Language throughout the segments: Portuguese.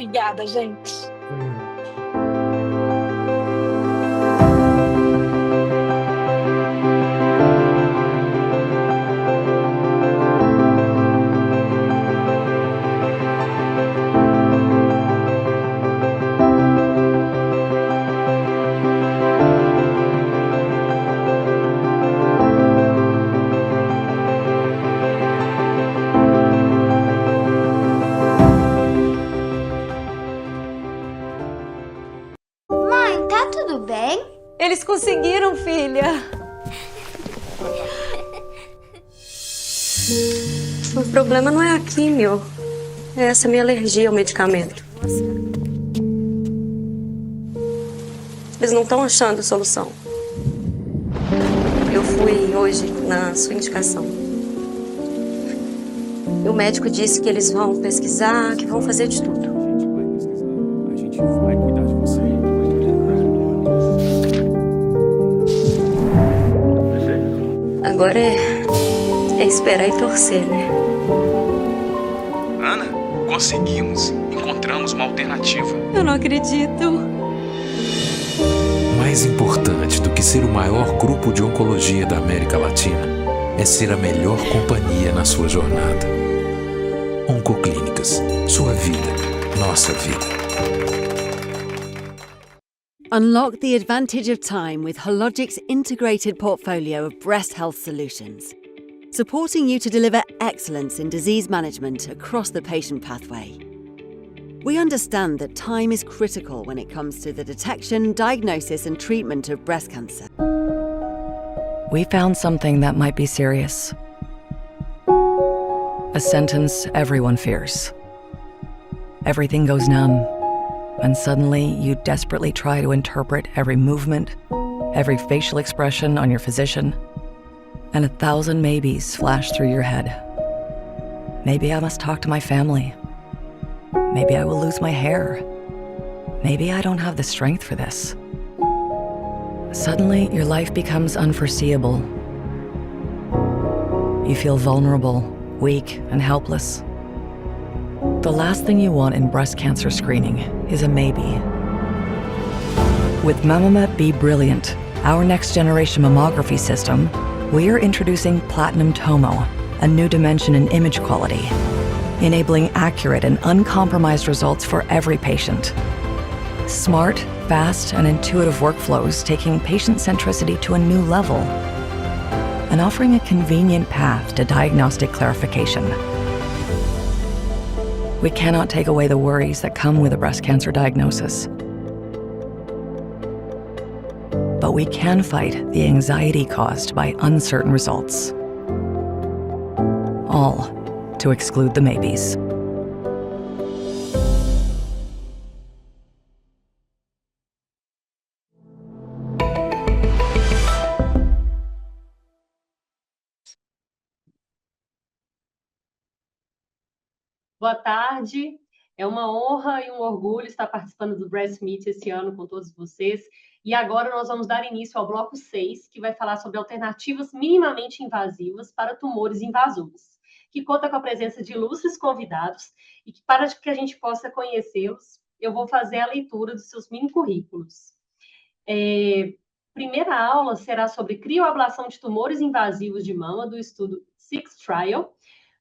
Obrigada, gente. Mãe, tá tudo bem? Eles conseguiram, filha. O problema não é a químio. É essa minha alergia ao medicamento. Eles não estão achando solução. Eu fui hoje na sua indicação. E o médico disse que eles vão pesquisar, que vão fazer de tudo. A gente vai cuidar de você. Agora é esperar e torcer, né? Ana, conseguimos. Encontramos uma alternativa. Eu não acredito. Mais importante do que ser o maior grupo de oncologia da América Latina é ser a melhor companhia na sua jornada. Oncoclínicas. Sua vida. Nossa vida. Unlock the advantage of time with Hologic's integrated portfolio of breast health solutions, supporting you to deliver excellence in disease management across the patient pathway. We understand that time is critical when it comes to the detection, diagnosis, and treatment of breast cancer. We found something that might be serious. A sentence everyone fears. Everything goes numb, and suddenly you desperately try to interpret every movement, every facial expression on your physician, and 1,000 maybes flash through your head. Maybe I must talk to my family. Maybe I will lose my hair. Maybe I don't have the strength for this. Suddenly, your life becomes unforeseeable. You feel vulnerable, weak, and helpless. The last thing you want in breast cancer screening is a maybe. With Mammomet Be Brilliant, our next-generation mammography system, we are introducing Platinum Tomo, a new dimension in image quality, enabling accurate and uncompromised results for every patient. Smart, fast, and intuitive workflows taking patient centricity to a new level, and offering a convenient path to diagnostic clarification. We cannot take away the worries that come with a breast cancer diagnosis. But we can fight the anxiety caused by uncertain results. All to exclude the maybes. Boa tarde, é uma honra e um orgulho estar participando do Breast Meet esse ano com todos vocês. E agora nós vamos dar início ao bloco 6, que vai falar sobre alternativas minimamente invasivas para tumores invasores, que conta com a presença de ilustres convidados e que, para que a gente possa conhecê-los, eu vou fazer a leitura dos seus mini-currículos. Primeira aula será sobre crioablação de tumores invasivos de mama do estudo SIX Trial,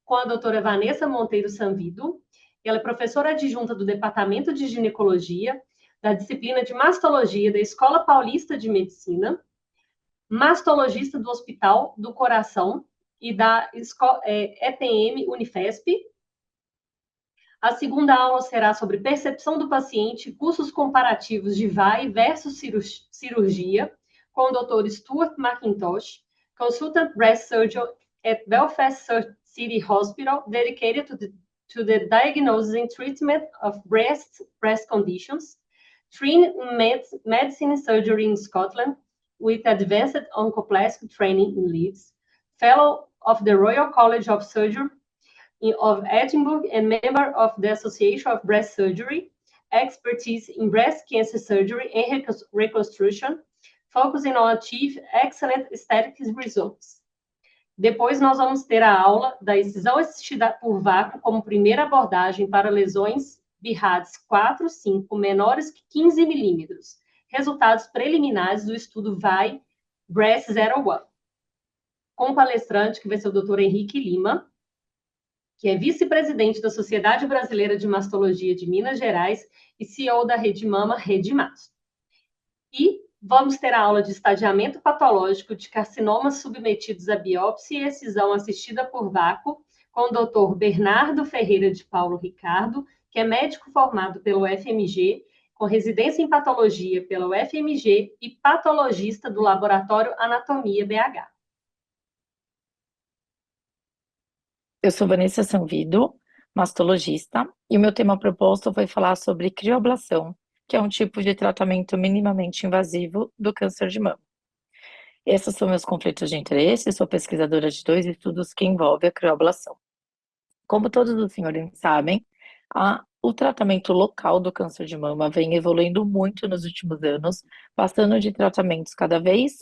com a doutora Vanessa Monteiro Sanvido. Ela é professora adjunta do Departamento de Ginecologia, da disciplina de Mastologia da Escola Paulista de Medicina, mastologista do Hospital do Coração e da EPM Unifesp. A segunda aula será sobre percepção do paciente, custos comparativos de VAI versus cirurgia, com o Dr. Stuart McIntosh, Consultant Breast Surgeon at Belfast City Hospital, dedicated to the diagnosis and treatment of breast conditions, trained in medicine and surgery in Scotland, with advanced oncoplastic training in Leeds, fellow of the Royal College of Surgery of Edinburgh and member of the Association of Breast Surgery, expertise in breast cancer surgery and reconstruction, focusing on achieve excellent aesthetic results. Depois nós vamos ter a aula da excisão assistida por vácuo como primeira abordagem para lesões BIRADS 4, 5 menores que 15 milímetros. Resultados preliminares do estudo VAI Breast 01. Com o palestrante, que vai ser o Dr. Henrique Lima, que é vice-presidente da Sociedade Brasileira de Mastologia de Minas Gerais e CEO da Rede Mama, Rede Masto. E vamos ter a aula de estadiamento patológico de carcinomas submetidos a biópsia e excisão assistida por vácuo, com o Dr. Bernardo Ferreira de Paulo Ricardo, que é médico formado pelo FMG, com residência em patologia pelo FMG e patologista do Laboratório Anatomia BH. Eu sou Vanessa Sanvido, mastologista, e o meu tema proposto foi falar sobre crioablação, que é um tipo de tratamento minimamente invasivo do câncer de mama. Esses são meus conflitos de interesse, sou pesquisadora de 2 estudos que envolvem a crioablação. Como todos os senhores sabem, o tratamento local do câncer de mama vem evoluindo muito nos últimos anos, passando de tratamentos cada vez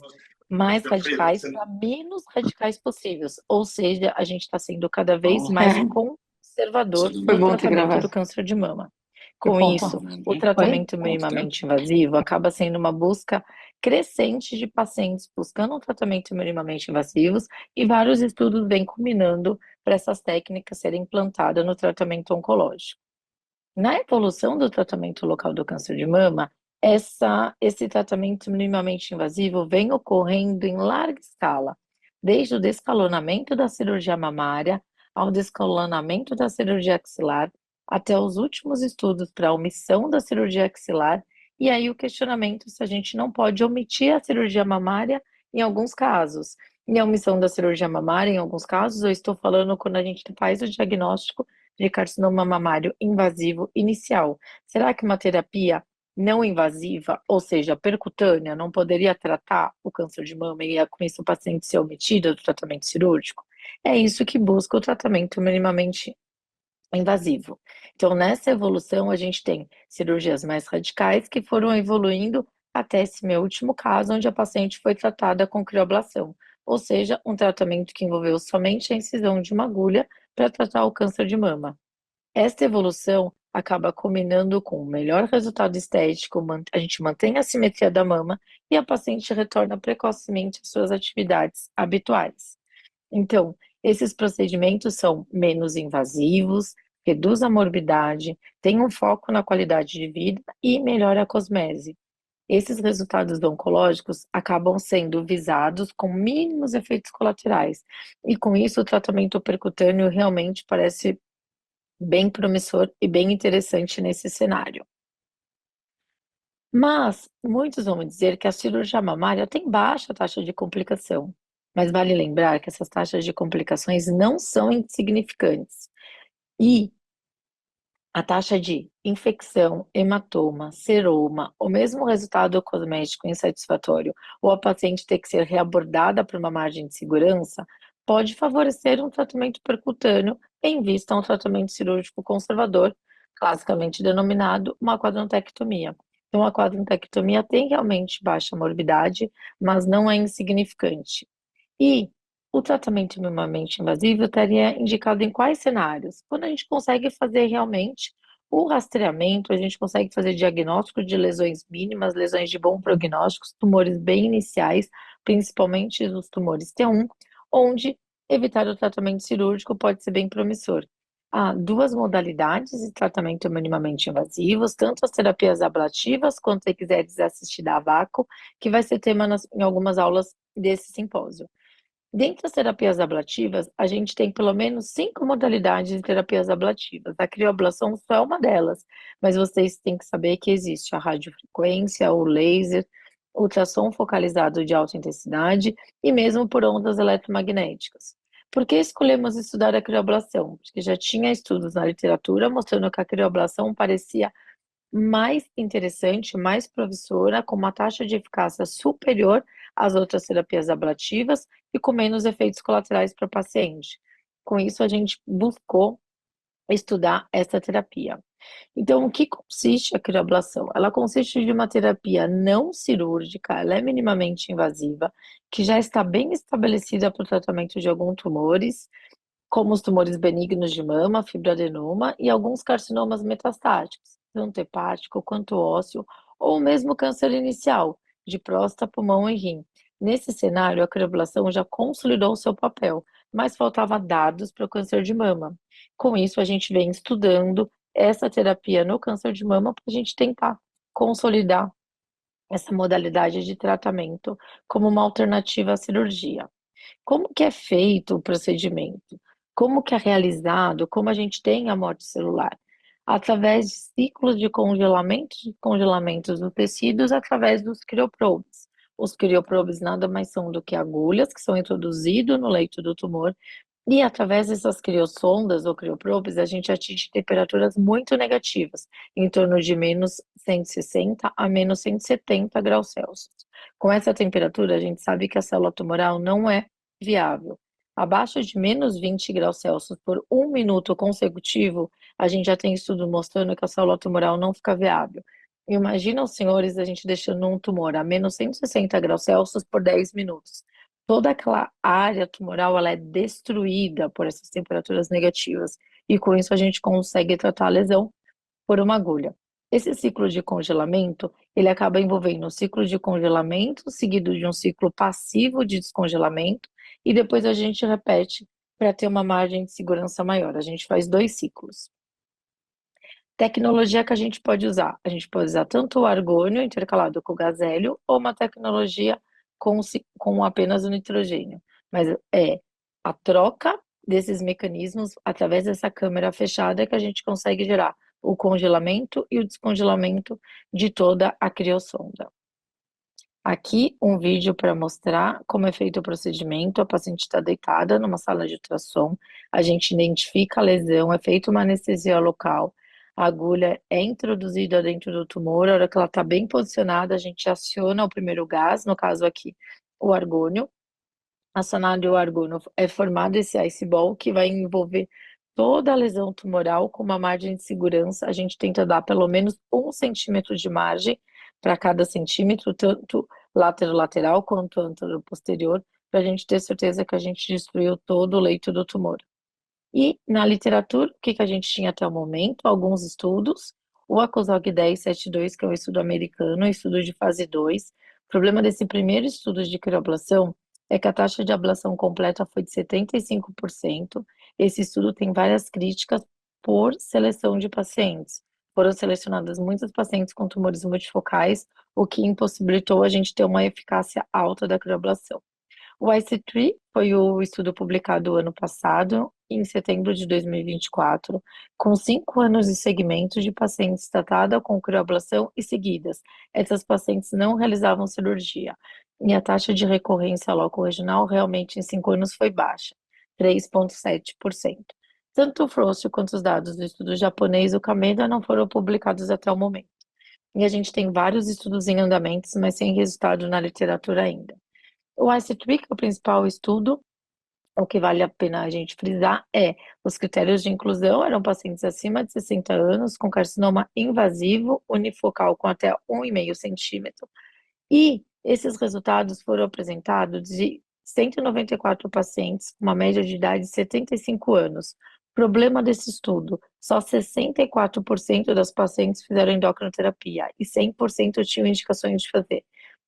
mais radicais para menos radicais possíveis, ou seja, a gente está sendo cada vez mais conservador no tratamento do câncer de mama. Com isso, o tratamento minimamente invasivo acaba sendo uma busca crescente de pacientes buscando um tratamento minimamente invasivo e vários estudos vêm culminando para essas técnicas serem implantadas no tratamento oncológico. Na evolução do tratamento local do câncer de mama, esse tratamento minimamente invasivo vem ocorrendo em larga escala, desde o descalonamento da cirurgia mamária ao descalonamento da cirurgia axilar, até os últimos estudos para a omissão da cirurgia axilar, e aí o questionamento se a gente não pode omitir a cirurgia mamária em alguns casos. E a omissão da cirurgia mamária, em alguns casos, eu estou falando quando a gente faz o diagnóstico de carcinoma mamário invasivo inicial. Será que uma terapia não invasiva, ou seja, percutânea, não poderia tratar o câncer de mama e com isso o paciente ser omitido do tratamento cirúrgico? É isso que busca o tratamento minimamente invasivo. Então, nessa evolução, a gente tem cirurgias mais radicais que foram evoluindo até esse meu último caso, onde a paciente foi tratada com crioablação, ou seja, um tratamento que envolveu somente a incisão de uma agulha para tratar o câncer de mama. Esta evolução acaba combinando com o melhor resultado estético, a gente mantém a simetria da mama e a paciente retorna precocemente às suas atividades habituais. Então, esses procedimentos são menos invasivos, reduz a morbidade, tem um foco na qualidade de vida e melhora a cosmese. Esses resultados oncológicos acabam sendo visados com mínimos efeitos colaterais, e com isso o tratamento percutâneo realmente parece bem promissor e bem interessante nesse cenário. Mas muitos vão dizer que a cirurgia mamária tem baixa taxa de complicação, mas vale lembrar que essas taxas de complicações não são insignificantes. E a taxa de infecção, hematoma, seroma, ou mesmo resultado cosmético insatisfatório, ou a paciente ter que ser reabordada por uma margem de segurança, pode favorecer um tratamento percutâneo em vista a um tratamento cirúrgico conservador, classicamente denominado uma quadrantectomia. Então, a quadrantectomia tem realmente baixa morbidade, mas não é insignificante. E o tratamento minimamente invasivo estaria indicado em quais cenários? Quando a gente consegue fazer realmente o rastreamento, a gente consegue fazer diagnóstico de lesões mínimas, lesões de bom prognóstico, tumores bem iniciais, principalmente os tumores T1, onde evitar o tratamento cirúrgico pode ser bem promissor. Há 2 modalidades de tratamento minimamente invasivos, tanto as terapias ablativas quanto se quiser assistir a vácuo, que vai ser tema em algumas aulas desse simpósio. Dentre as terapias ablativas, a gente tem pelo menos 5 modalidades de terapias ablativas. A crioablação só é uma delas, mas vocês têm que saber que existe a radiofrequência, o laser, ultrassom focalizado de alta intensidade e mesmo por ondas eletromagnéticas. Por que escolhemos estudar a crioablação? Porque já tinha estudos na literatura mostrando que a crioablação parecia mais interessante, mais promissora, com uma taxa de eficácia superior às outras terapias ablativas e com menos efeitos colaterais para o paciente. Com isso, a gente buscou estudar essa terapia. Então, o que consiste a crioablação? Ela consiste de uma terapia não cirúrgica, ela é minimamente invasiva, que já está bem estabelecida para o tratamento de alguns tumores, como os tumores benignos de mama, fibroadenoma e alguns carcinomas metastáticos, tanto hepático quanto ósseo, ou mesmo câncer inicial, de próstata, pulmão e rim. Nesse cenário, a crioblação já consolidou seu papel, mas faltava dados para o câncer de mama. Com isso, a gente vem estudando essa terapia no câncer de mama para a gente tentar consolidar essa modalidade de tratamento como uma alternativa à cirurgia. Como que é feito o procedimento? Como que é realizado? Como a gente tem a morte celular? Através de ciclos de congelamentos dos tecidos através dos crioprobes. Os crioprobes nada mais são do que agulhas que são introduzidas no leito do tumor e através dessas criosondas ou crioprobes a gente atinge temperaturas muito negativas, em torno de menos 160 a menos 170 graus Celsius. Com essa temperatura, a gente sabe que a célula tumoral não é viável. Abaixo de menos 20 graus Celsius por 1 minuto consecutivo, a gente já tem estudo mostrando que a célula tumoral não fica viável. Imagina os senhores a gente deixando um tumor a menos 160 graus Celsius por 10 minutos. Toda aquela área tumoral ela é destruída por essas temperaturas negativas e com isso a gente consegue tratar a lesão por uma agulha. Esse ciclo de congelamento, ele acaba envolvendo um ciclo de congelamento seguido de um ciclo passivo de descongelamento e depois a gente repete para ter uma margem de segurança maior. A gente faz 2 ciclos. Tecnologia que a gente pode usar. A gente pode usar tanto o argônio intercalado com o gás hélio ou uma tecnologia com apenas o nitrogênio. Mas é a troca desses mecanismos através dessa câmara fechada que a gente consegue gerar o congelamento e o descongelamento de toda a criosonda. Aqui um vídeo para mostrar como é feito o procedimento. A paciente está deitada numa sala de ultrassom, a gente identifica a lesão, é feita uma anestesia local, a agulha é introduzida dentro do tumor, a hora que ela está bem posicionada, a gente aciona o primeiro gás, no caso aqui o argônio. Acionado o argônio, é formado esse ice ball que vai envolver toda a lesão tumoral com uma margem de segurança. A gente tenta dar pelo menos 1 centímetro de margem para cada centímetro, tanto lateral quanto antero-posterior, para a gente ter certeza que a gente destruiu todo o leito do tumor. E na literatura, o que a gente tinha até o momento? Alguns estudos. O ACOSOG 1072, que é um estudo americano, um estudo de fase 2. O problema desse primeiro estudo de crioablação é que a taxa de ablação completa foi de 75%. Esse estudo tem várias críticas por seleção de pacientes. Foram selecionadas muitos pacientes com tumores multifocais, o que impossibilitou a gente ter uma eficácia alta da crioablação. O IC3 foi o estudo publicado ano passado, em setembro de 2024, com 5 anos de segmento de pacientes tratadas com crioablação e seguidas. Essas pacientes não realizavam cirurgia. E a taxa de recorrência loco-regional realmente em 5 anos foi baixa, 3,7%. Tanto o Frost quanto os dados do estudo japonês, o Kameda, não foram publicados até o momento. E a gente tem vários estudos em andamentos, mas sem resultado na literatura ainda. O IC3, que é o principal estudo, o que vale a pena a gente frisar é os critérios de inclusão eram pacientes acima de 60 anos com carcinoma invasivo unifocal com até 1,5 centímetro e esses resultados foram apresentados de 194 pacientes com uma média de idade de 75 anos. Problema desse estudo, só 64% das pacientes fizeram endocrinoterapia e 100% tinham indicações de fazer.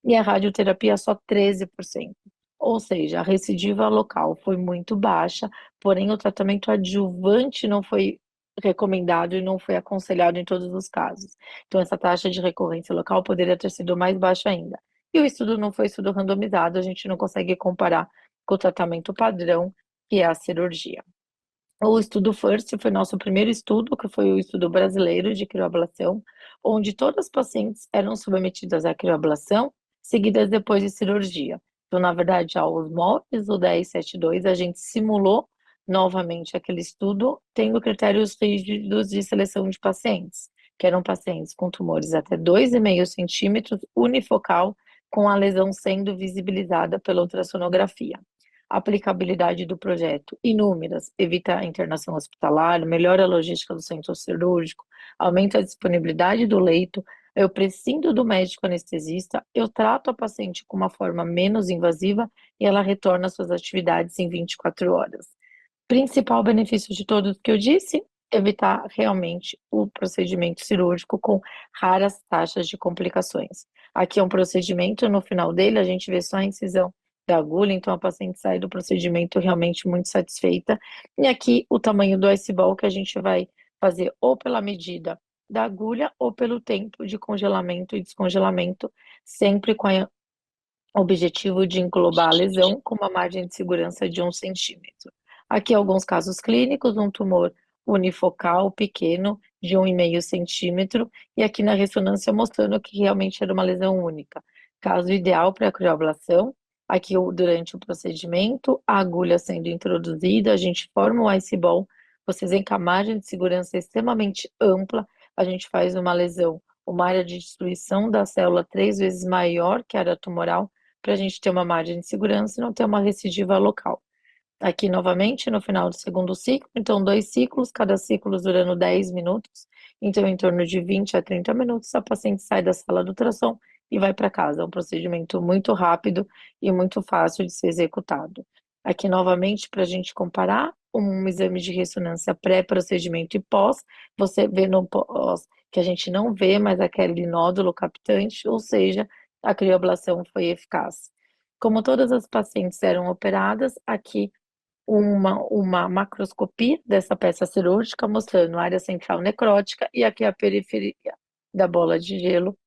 E a radioterapia só 13%. Ou seja, a recidiva local foi muito baixa, porém o tratamento adjuvante não foi recomendado e não foi aconselhado em todos os casos. Então, essa taxa de recorrência local poderia ter sido mais baixa ainda. E o estudo não foi estudo randomizado, a gente não consegue comparar com o tratamento padrão, que é a cirurgia. O estudo FIRST foi nosso primeiro estudo, que foi o estudo brasileiro de crioablação, onde todas as pacientes eram submetidas à crioablação, seguidas depois de cirurgia. Então, na verdade, aos moldes do 1072, a gente simulou novamente aquele estudo, tendo critérios rígidos de seleção de pacientes, que eram pacientes com tumores até 2,5 centímetros, unifocal, com a lesão sendo visibilizada pela ultrassonografia. A aplicabilidade do projeto, inúmeras, evita a internação hospitalar, melhora a logística do centro cirúrgico, aumenta a disponibilidade do leito, eu prescindo do médico anestesista, eu trato a paciente com uma forma menos invasiva e ela retorna às suas atividades em 24 horas. Principal benefício de todos que eu disse, evitar realmente o procedimento cirúrgico com raras taxas de complicações. Aqui é um procedimento, no final dele a gente vê só a incisão da agulha, então a paciente sai do procedimento realmente muito satisfeita. E aqui o tamanho do iceball que a gente vai fazer ou pela medida da agulha ou pelo tempo de congelamento e descongelamento, sempre com o objetivo de englobar a lesão com uma margem de segurança de 1 centímetro. Aqui alguns casos clínicos, um tumor unifocal pequeno de 1,5 centímetro, e aqui na ressonância mostrando que realmente era uma lesão única. Caso ideal para a crioablação, aqui durante o procedimento, a agulha sendo introduzida, a gente forma o iceball, vocês veem que a margem de segurança é extremamente ampla, a gente faz uma lesão, uma área de destruição da célula 3 vezes maior que a área tumoral, para a gente ter uma margem de segurança e não ter uma recidiva local. Aqui novamente no final do segundo ciclo, então 2 ciclos, cada ciclo durando 10 minutos, então em torno de 20 a 30 minutos a paciente sai da sala do ultrassom e vai para casa. É um procedimento muito rápido e muito fácil de ser executado. Aqui novamente para a gente comparar um exame de ressonância pré-procedimento e pós, você vê no pós que a gente não vê mais aquele nódulo captante, ou seja, a crioablação foi eficaz. Como todas as pacientes eram operadas, aqui uma macroscopia dessa peça cirúrgica mostrando a área central necrótica e aqui a periferia da bola de gelo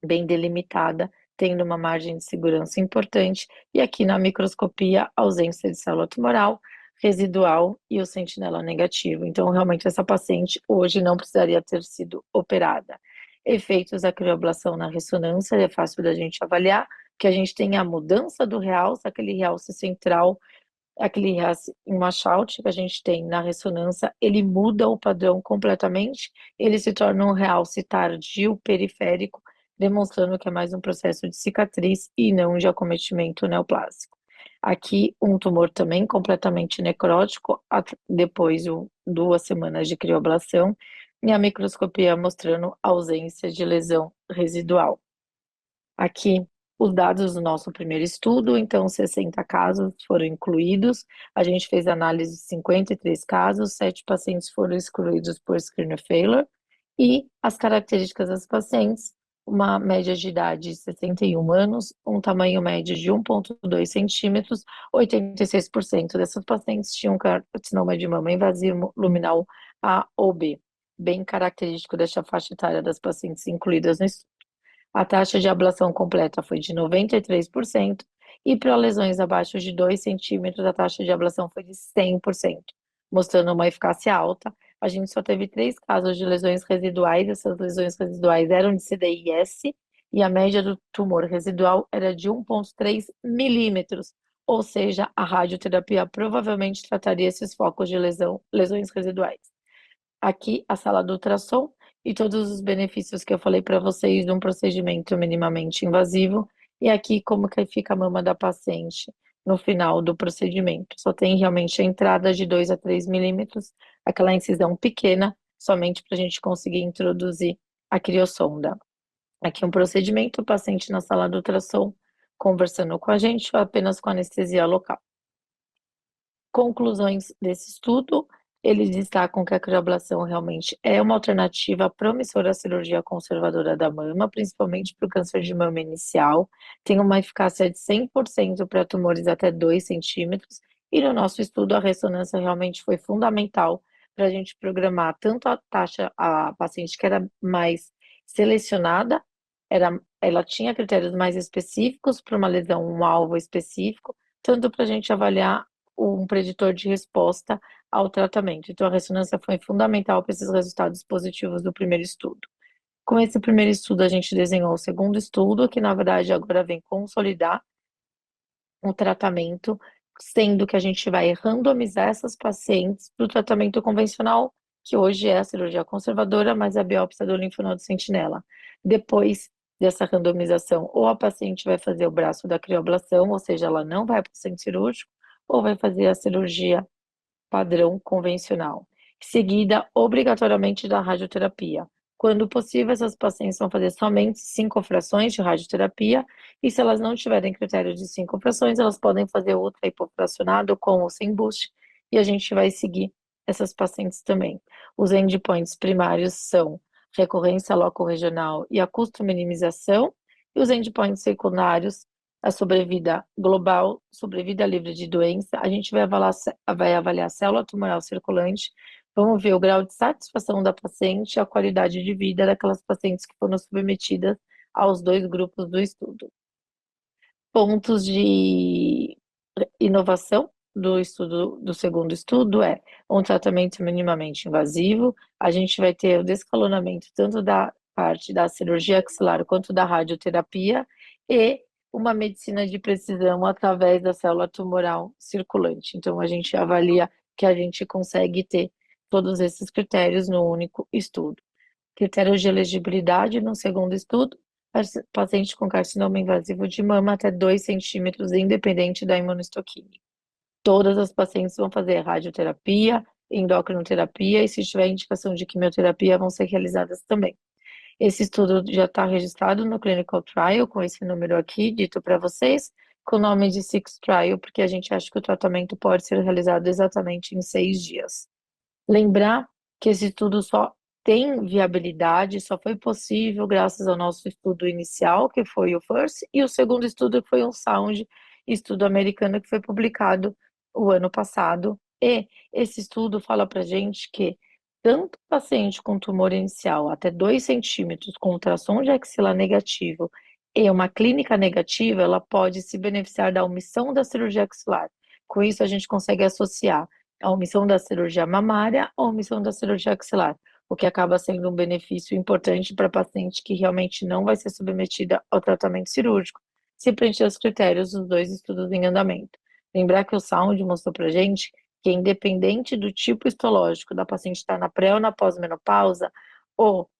bem delimitada, tendo uma margem de segurança importante, e aqui na microscopia ausência de célula tumoral, residual e o sentinela negativo. Então, realmente, essa paciente hoje não precisaria ter sido operada. Efeitos da crioablação na ressonância, é fácil da gente avaliar, que a gente tem a mudança do realce, aquele realce central, aquele realce em Machaut que a gente tem na ressonância, ele muda o padrão completamente, ele se torna um realce tardio periférico, demonstrando que é mais um processo de cicatriz e não de acometimento neoplásico. Aqui, um tumor também completamente necrótico, depois de 2 semanas de crioablação, e a microscopia mostrando ausência de lesão residual. Aqui, os dados do nosso primeiro estudo, então 60 casos foram incluídos, a gente fez análise de 53 casos, 7 pacientes foram excluídos por screener failure, e as características das pacientes, uma média de idade de 61 anos, um tamanho médio de 1,2 centímetros, 86% dessas pacientes tinham carcinoma de mama invasivo luminal A ou B, bem característico dessa faixa etária das pacientes incluídas no estudo. A taxa de ablação completa foi de 93%, e para lesões abaixo de 2 centímetros, a taxa de ablação foi de 100%, mostrando uma eficácia alta. A gente só teve 3 casos de lesões residuais, essas lesões residuais eram de CDI-S, e a média do tumor residual era de 1,3 milímetros, ou seja, a radioterapia provavelmente trataria esses focos de lesões residuais. Aqui, a sala do ultrassom e todos os benefícios que eu falei para vocês de um procedimento minimamente invasivo, e aqui como que fica a mama da paciente no final do procedimento. Só tem realmente a entrada de 2 a 3 milímetros, aquela incisão pequena, somente para a gente conseguir introduzir a criosonda. Aqui um procedimento, o paciente na sala do ultrassom conversando com a gente, apenas com anestesia local. Conclusões desse estudo, eles destacam que a crioablação realmente é uma alternativa promissora à cirurgia conservadora da mama, principalmente para o câncer de mama inicial, tem uma eficácia de 100% para tumores até 2 centímetros, e no nosso estudo a ressonância realmente foi fundamental para a gente programar tanto a paciente que era mais selecionada, ela tinha critérios mais específicos para uma lesão, um alvo específico, tanto para a gente avaliar um preditor de resposta ao tratamento. Então, a ressonância foi fundamental para esses resultados positivos do primeiro estudo. Com esse primeiro estudo, a gente desenhou o segundo estudo, que na verdade agora vem consolidar o tratamento, sendo que a gente vai randomizar essas pacientes para o tratamento convencional, que hoje é a cirurgia conservadora, mas a biópsia do linfonodo sentinela. Depois dessa randomização, ou a paciente vai fazer o braço da crioablação, ou seja, ela não vai para o centro cirúrgico, ou vai fazer a cirurgia padrão convencional, seguida obrigatoriamente da radioterapia. Quando possível, essas pacientes vão fazer somente 5 frações de radioterapia, e se elas não tiverem critério de 5 frações, elas podem fazer outra hipofracionado com ou sem boost, e a gente vai seguir essas pacientes também. Os endpoints primários são recorrência loco-regional e a custo-minimização, e os endpoints secundários, a sobrevida global, sobrevida livre de doença. A gente vai avaliar a célula tumoral circulante, vamos ver o grau de satisfação da paciente e a qualidade de vida daquelas pacientes que foram submetidas aos 2 grupos do estudo. Pontos de inovação do estudo, do segundo estudo é um tratamento minimamente invasivo. A gente vai ter o descalonamento tanto da parte da cirurgia axilar quanto da radioterapia e uma medicina de precisão através da célula tumoral circulante. Então, a gente avalia que a gente consegue ter todos esses critérios no único estudo. Critérios de elegibilidade no segundo estudo: paciente com carcinoma invasivo de mama até 2 centímetros, independente da imunohistoquímica. Todas as pacientes vão fazer radioterapia, endocrinoterapia e, se tiver indicação de quimioterapia, vão ser realizadas também. Esse estudo já está registrado no Clinical Trial, com esse número aqui, dito para vocês, com o nome de Six Trial, porque a gente acha que o tratamento pode ser realizado exatamente em 6 dias. Lembrar que esse estudo só tem viabilidade, só foi possível graças ao nosso estudo inicial, que foi o FIRST, e o segundo estudo, que foi um Sound, estudo americano, que foi publicado o ano passado. E esse estudo fala para gente que tanto paciente com tumor inicial até 2 centímetros, com ultrassom de axila negativo e uma clínica negativa, ela pode se beneficiar da omissão da cirurgia axilar. Com isso, a gente consegue associar a omissão da cirurgia mamária à omissão da cirurgia axilar, o que acaba sendo um benefício importante para a paciente que realmente não vai ser submetida ao tratamento cirúrgico, se preencher os critérios dos 2 estudos em andamento. Lembrar que o Sound mostrou para gente que, independente do tipo histológico da paciente estar na pré ou na pós-menopausa, ou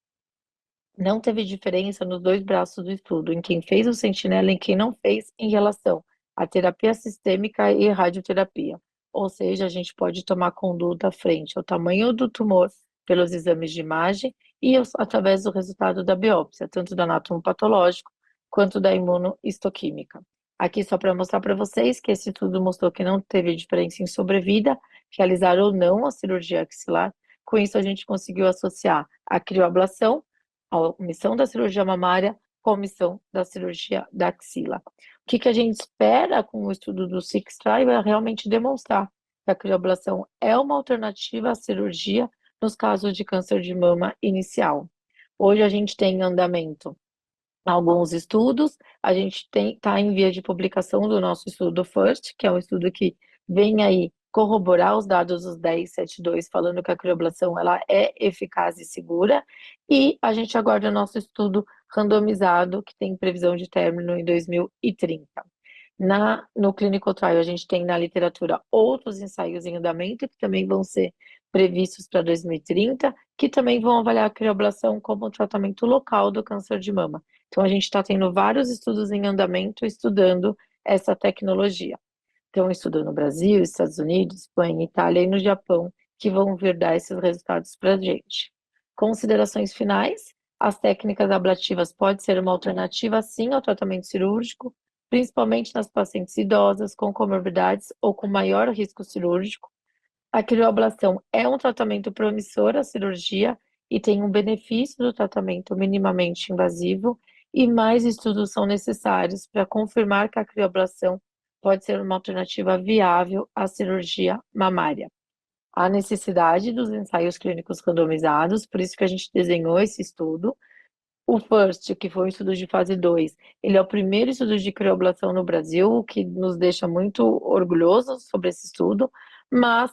não teve diferença nos 2 braços do estudo, em quem fez o sentinela e em quem não fez, em relação à terapia sistêmica e radioterapia. Ou seja, a gente pode tomar conduta frente ao tamanho do tumor pelos exames de imagem e através do resultado da biópsia, tanto do anátomo patológico quanto da imunohistoquímica. Aqui só para mostrar para vocês que esse estudo mostrou que não teve diferença em sobrevida, realizar ou não a cirurgia axilar. Com isso, a gente conseguiu associar a crioablação, a omissão da cirurgia mamária, com a omissão da cirurgia da axila. O que a gente espera com o estudo do Six Trial é realmente demonstrar que a crioablação é uma alternativa à cirurgia nos casos de câncer de mama inicial. Hoje a gente tem em andamento alguns estudos, a gente está em via de publicação do nosso estudo FIRST, que é um estudo que vem aí corroborar os dados dos 1072, falando que a crioablação ela é eficaz e segura, e a gente aguarda o nosso estudo randomizado, que tem previsão de término em 2030. No Clinical Trial, a gente tem na literatura outros ensaios em andamento, que também vão ser previstos para 2030, que também vão avaliar a crioablação como tratamento local do câncer de mama. Então, a gente está tendo vários estudos em andamento estudando essa tecnologia. Então, estudo no Brasil, Estados Unidos, Espanha, Itália e no Japão, que vão vir dar esses resultados para a gente. Considerações finais: as técnicas ablativas podem ser uma alternativa, sim, ao tratamento cirúrgico, principalmente nas pacientes idosas, com comorbidades ou com maior risco cirúrgico. A crioablação é um tratamento promissor à cirurgia e tem um benefício do tratamento minimamente invasivo, e mais estudos são necessários para confirmar que a crioablação pode ser uma alternativa viável à cirurgia mamária. Há necessidade dos ensaios clínicos randomizados, por isso que a gente desenhou esse estudo. O FIRST, que foi um estudo de fase 2, ele é o primeiro estudo de crioablação no Brasil, o que nos deixa muito orgulhosos sobre esse estudo, mas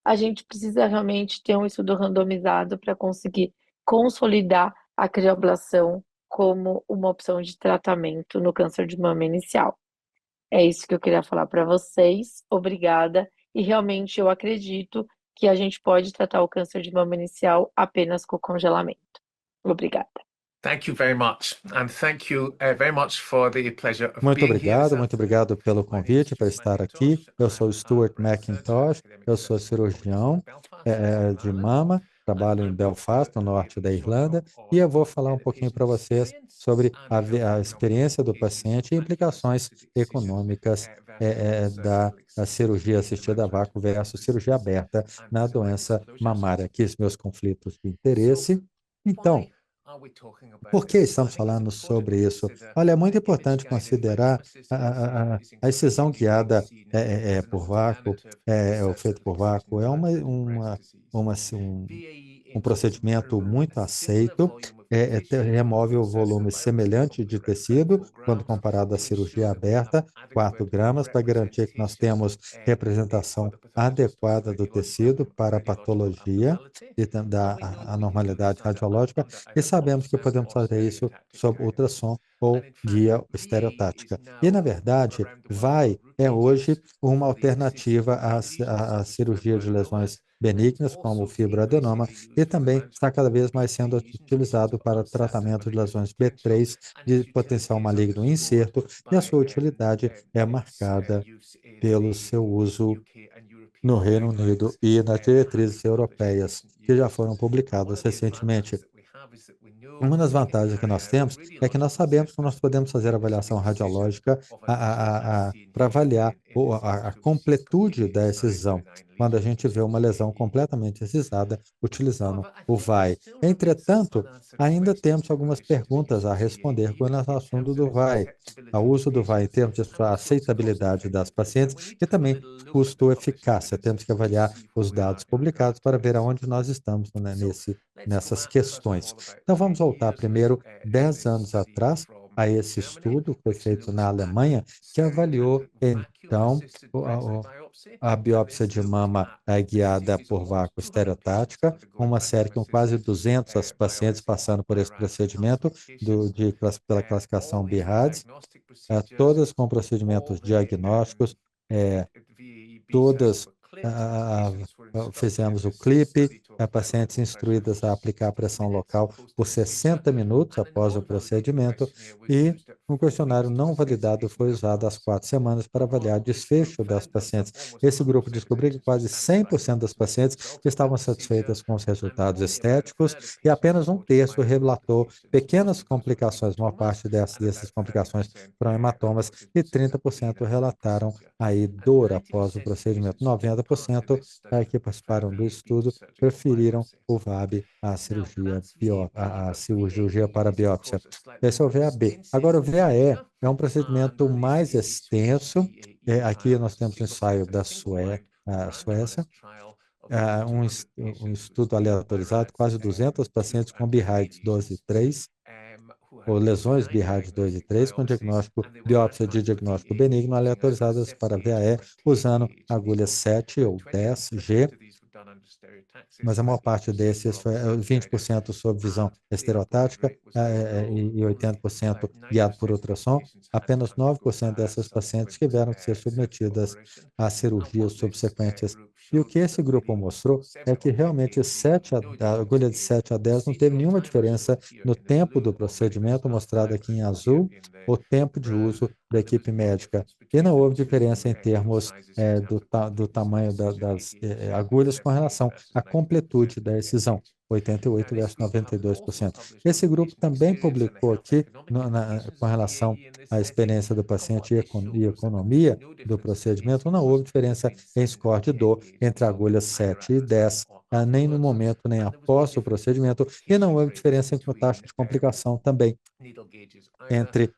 a gente precisa realmente ter um estudo randomizado para conseguir consolidar a crioablação como uma opção de tratamento no câncer de mama inicial. É isso que eu queria falar para vocês. Obrigada. E realmente eu acredito que a gente pode tratar o câncer de mama inicial apenas com congelamento. Obrigada. Thank you very much, and thank you very much for the pleasure of Muito being here. muito obrigado pelo convite para estar aqui. Eu sou Stuart McIntosh, eu sou cirurgião de mama, trabalho em Belfast, no norte da Irlanda, e eu vou falar um pouquinho para vocês sobre a experiência do paciente e implicações econômicas da cirurgia assistida a vácuo versus cirurgia aberta na doença mamária. Aqui os meus conflitos de interesse. Então, por que estamos falando sobre isso? Olha, é muito importante considerar a excisão guiada por vácuo, ou feito por vácuo, é um procedimento muito aceito, remove o volume semelhante de tecido quando comparado à cirurgia aberta, 4 gramas, para garantir que nós temos representação adequada do tecido para a patologia e da anormalidade radiológica, e sabemos que podemos fazer isso sob ultrassom ou guia estereotática. E, na verdade, é hoje uma alternativa à cirurgia de lesões benignas, como o fibroadenoma, e também está cada vez mais sendo utilizado para tratamento de lesões B3 de potencial maligno incerto, e a sua utilidade é marcada pelo seu uso no Reino Unido e nas diretrizes europeias, que já foram publicadas recentemente. Uma das vantagens que nós temos é que nós sabemos que nós podemos fazer avaliação radiológica para avaliar a completude da excisão, quando a gente vê uma lesão completamente excisada utilizando o VAI. Entretanto, ainda temos algumas perguntas a responder com relação ao assunto do VAI. O uso do VAI em termos de sua aceitabilidade das pacientes e também custo-eficácia. Temos que avaliar os dados publicados para ver aonde nós estamos, né, nessas questões. Então, vamos voltar primeiro 10 anos atrás a esse estudo que foi feito na Alemanha, que avaliou, então, a biópsia de mama guiada por vácuo estereotática, uma série com quase 200 pacientes passando por esse procedimento pela classificação BIRADS, todas com procedimentos diagnósticos, todas fizemos o clipe, pacientes instruídas a aplicar pressão local por 60 minutos após o procedimento, e um questionário não validado foi usado às 4 semanas para avaliar o desfecho das pacientes. Esse grupo descobriu que quase 100% das pacientes estavam satisfeitas com os resultados estéticos e apenas 1/3 relatou pequenas complicações, uma parte dessas complicações foram hematomas, e 30% relataram aí dor após o procedimento. 90% que participaram do estudo preferiram o VAB à cirurgia para biópsia. Esse é o VAB. Agora, o VAE é um procedimento mais extenso. Aqui nós temos um ensaio da Suécia, um estudo aleatorizado, quase 200 pacientes com BIRADS 2 e 3, ou lesões BIRADS 2 e 3, com biópsia de diagnóstico benigno aleatorizadas para VAE, usando agulhas 7 ou 10G, mas a maior parte desses foi 20% sob visão estereotática e 80% guiado por ultrassom. Apenas 9% dessas pacientes tiveram que ser submetidas a cirurgias subsequentes. E o que esse grupo mostrou é que realmente a agulha de 7 a 10 não teve nenhuma diferença no tempo do procedimento, mostrado aqui em azul, o tempo de uso da equipe médica. E não houve diferença em termos do tamanho das agulhas com relação à completude da excisão, 88% versus 92%. Esse grupo também publicou aqui, com relação à experiência do paciente e economia do procedimento, não houve diferença em score de dor entre agulhas 7 e 10, nem no momento, nem após o procedimento, e não houve diferença em taxa de complicação também entre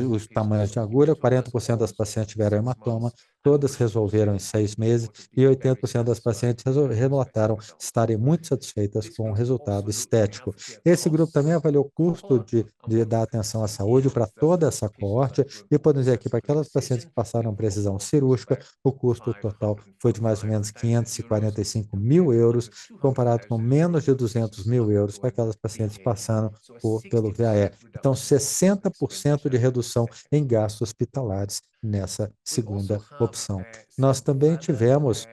os tamanhos de agulha. 40% das pacientes tiveram hematoma, todas resolveram em 6 meses, e 80% das pacientes relataram estarem muito satisfeitas com o resultado estético. Esse grupo também avaliou o custo de dar atenção à saúde para toda essa coorte, e podemos dizer aqui, para aquelas pacientes que passaram precisão cirúrgica, o custo total foi de mais ou menos 545 mil euros, comparado com menos de 200 mil euros para aquelas pacientes passando pelo VAE. Então, 60% de redução em gastos hospitalares nessa segunda opção. Nós também tivemos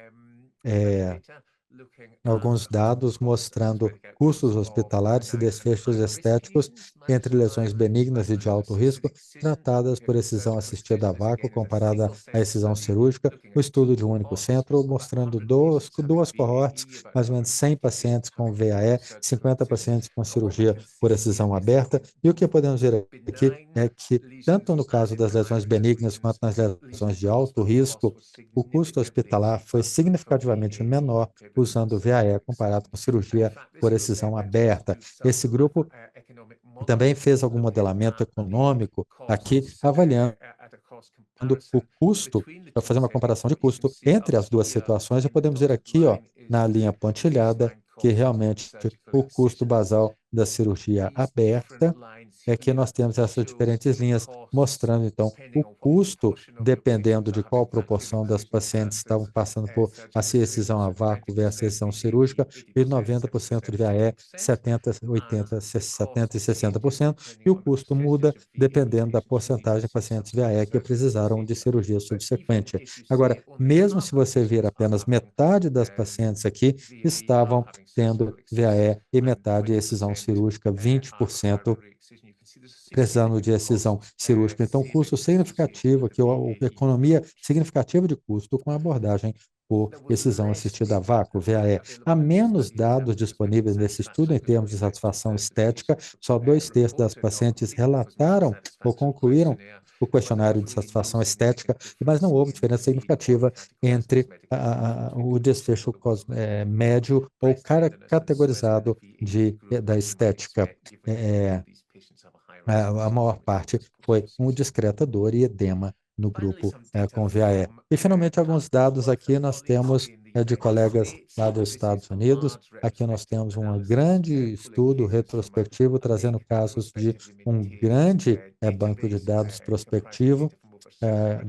alguns dados mostrando custos hospitalares e desfechos estéticos entre lesões benignas e de alto risco tratadas por excisão assistida a vácuo comparada à excisão cirúrgica, o estudo de um único centro, mostrando duas cohortes, mais ou menos 100 pacientes com VAE, 50 pacientes com cirurgia por excisão aberta, e o que podemos ver aqui é que, tanto no caso das lesões benignas quanto nas lesões de alto risco, o custo hospitalar foi significativamente menor usando VAE comparado com cirurgia por excisão aberta. Esse grupo também fez algum modelamento econômico aqui, avaliando o custo, para fazer uma comparação de custo entre as duas situações, e podemos ver aqui, ó, na linha pontilhada, que realmente o custo basal da cirurgia aberta é que nós temos essas diferentes linhas, mostrando, então, o custo, dependendo de qual proporção das pacientes estavam passando por a excisão a vácuo versus a excisão cirúrgica, e 90% de VAE, 70, 80, 70 e 60%, e o custo muda dependendo da porcentagem de pacientes VAE que precisaram de cirurgia subsequente. Agora, mesmo se você vir apenas metade das pacientes aqui, estavam tendo VAE e metade excisão cirúrgica, 20% precisando de excisão cirúrgica. Então, custo significativo, aqui, economia significativa de custo com a abordagem por excisão assistida a vácuo, VAE. Há menos dados disponíveis nesse estudo em termos de satisfação estética, só 2/3 das pacientes relataram ou concluíram o questionário de satisfação estética, mas não houve diferença significativa entre o desfecho médio ou categorizado da estética. A maior parte foi discreta dor e edema no grupo com VAE. E, finalmente, alguns dados aqui nós temos de colegas lá dos Estados Unidos. Aqui nós temos um grande estudo retrospectivo trazendo casos de um grande banco de dados prospectivo,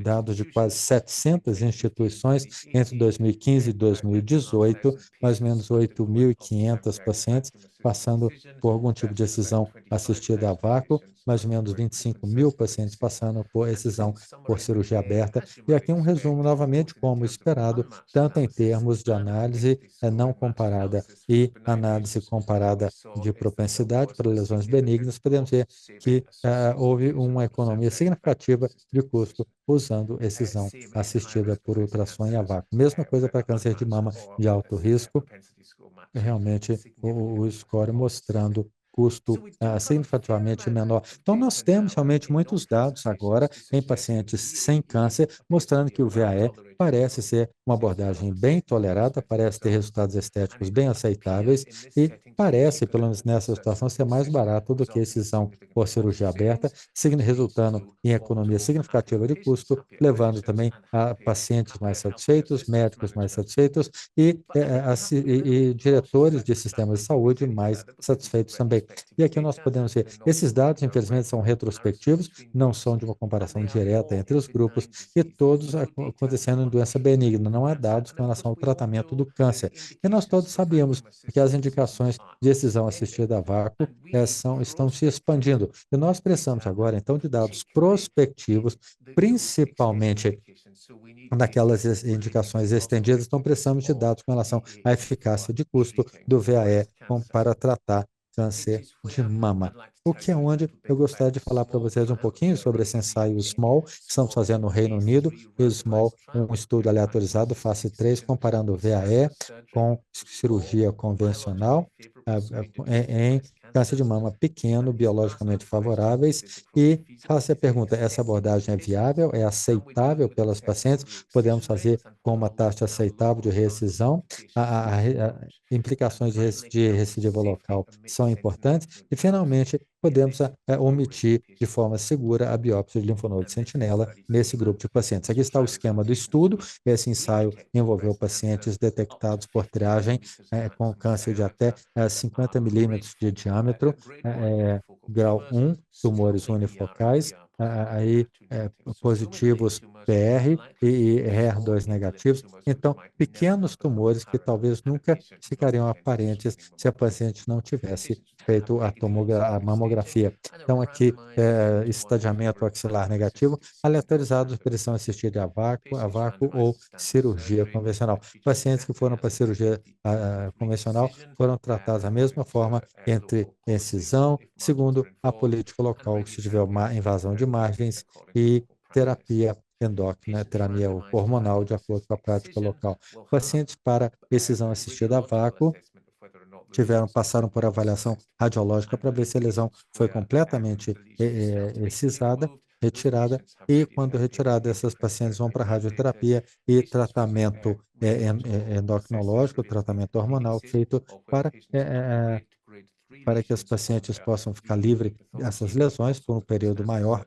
dados de quase 700 instituições entre 2015 e 2018, mais ou menos 8.500 pacientes passando por algum tipo de excisão assistida a vácuo, mais ou menos 25.000 pacientes passando por excisão por cirurgia aberta. E aqui um resumo, novamente, como esperado, tanto em termos de análise não comparada e análise comparada de propensidade para lesões benignas, podemos ver que houve uma economia significativa de custo usando excisão assistida por ultrassom a vácuo. Mesma coisa para câncer de mama de alto risco, realmente o score mostrando custo significativamente menor. Então, nós temos realmente muitos dados agora em pacientes sem câncer, mostrando que o VAE parece ser uma abordagem bem tolerada, parece ter resultados estéticos bem aceitáveis e parece, pelo menos nessa situação, ser mais barato do que a excisão por cirurgia aberta, resultando em economia significativa de custo, levando também a pacientes mais satisfeitos, médicos mais satisfeitos e diretores de sistemas de saúde mais satisfeitos também. E aqui nós podemos ver, esses dados, infelizmente, são retrospectivos, não são de uma comparação direta entre os grupos, e todos acontecendo em doença benigna, não há dados com relação ao tratamento do câncer. E nós todos sabíamos que as indicações de excisão assistida a vácuo estão se expandindo. E nós precisamos agora, então, de dados prospectivos, principalmente naquelas indicações estendidas, então precisamos de dados com relação à eficácia de custo do VAE para tratar câncer de mama. O que é onde eu gostaria de falar para vocês um pouquinho sobre esse ensaio SMALL, que estamos fazendo no Reino Unido, e o SMALL, um estudo aleatorizado, fase 3, comparando VAE com cirurgia convencional em câncer de mama pequeno, biologicamente favoráveis, e faça a pergunta, essa abordagem é viável, é aceitável pelas pacientes? Podemos fazer com uma taxa aceitável de reexcisão? Implicações de recidiva local são importantes, e, finalmente, podemos omitir de forma segura a biópsia de linfonodo de sentinela nesse grupo de pacientes. Aqui está o esquema do estudo. Esse ensaio envolveu pacientes detectados por triagem com câncer de até 50 milímetros de diâmetro, grau 1, tumores unifocais, aí positivos PR e HER2 negativos. Então, pequenos tumores que talvez nunca ficariam aparentes se a paciente não tivesse feito a mamografia. Então, aqui, estadiamento axilar negativo, aleatorizados, pressão assistida a vácuo ou cirurgia convencional. Pacientes que foram para cirurgia convencional foram tratados da mesma forma entre incisão, segundo a política local, se tiver uma invasão de margens, e terapia endócrina, terapia hormonal, de acordo com a prática local. Pacientes para excisão assistida a vácuo passaram por avaliação radiológica para ver se a lesão foi completamente excisada, retirada, e quando retirada, essas pacientes vão para radioterapia e tratamento endocrinológico, tratamento hormonal feito para que as pacientes possam ficar livres dessas lesões por um período maior.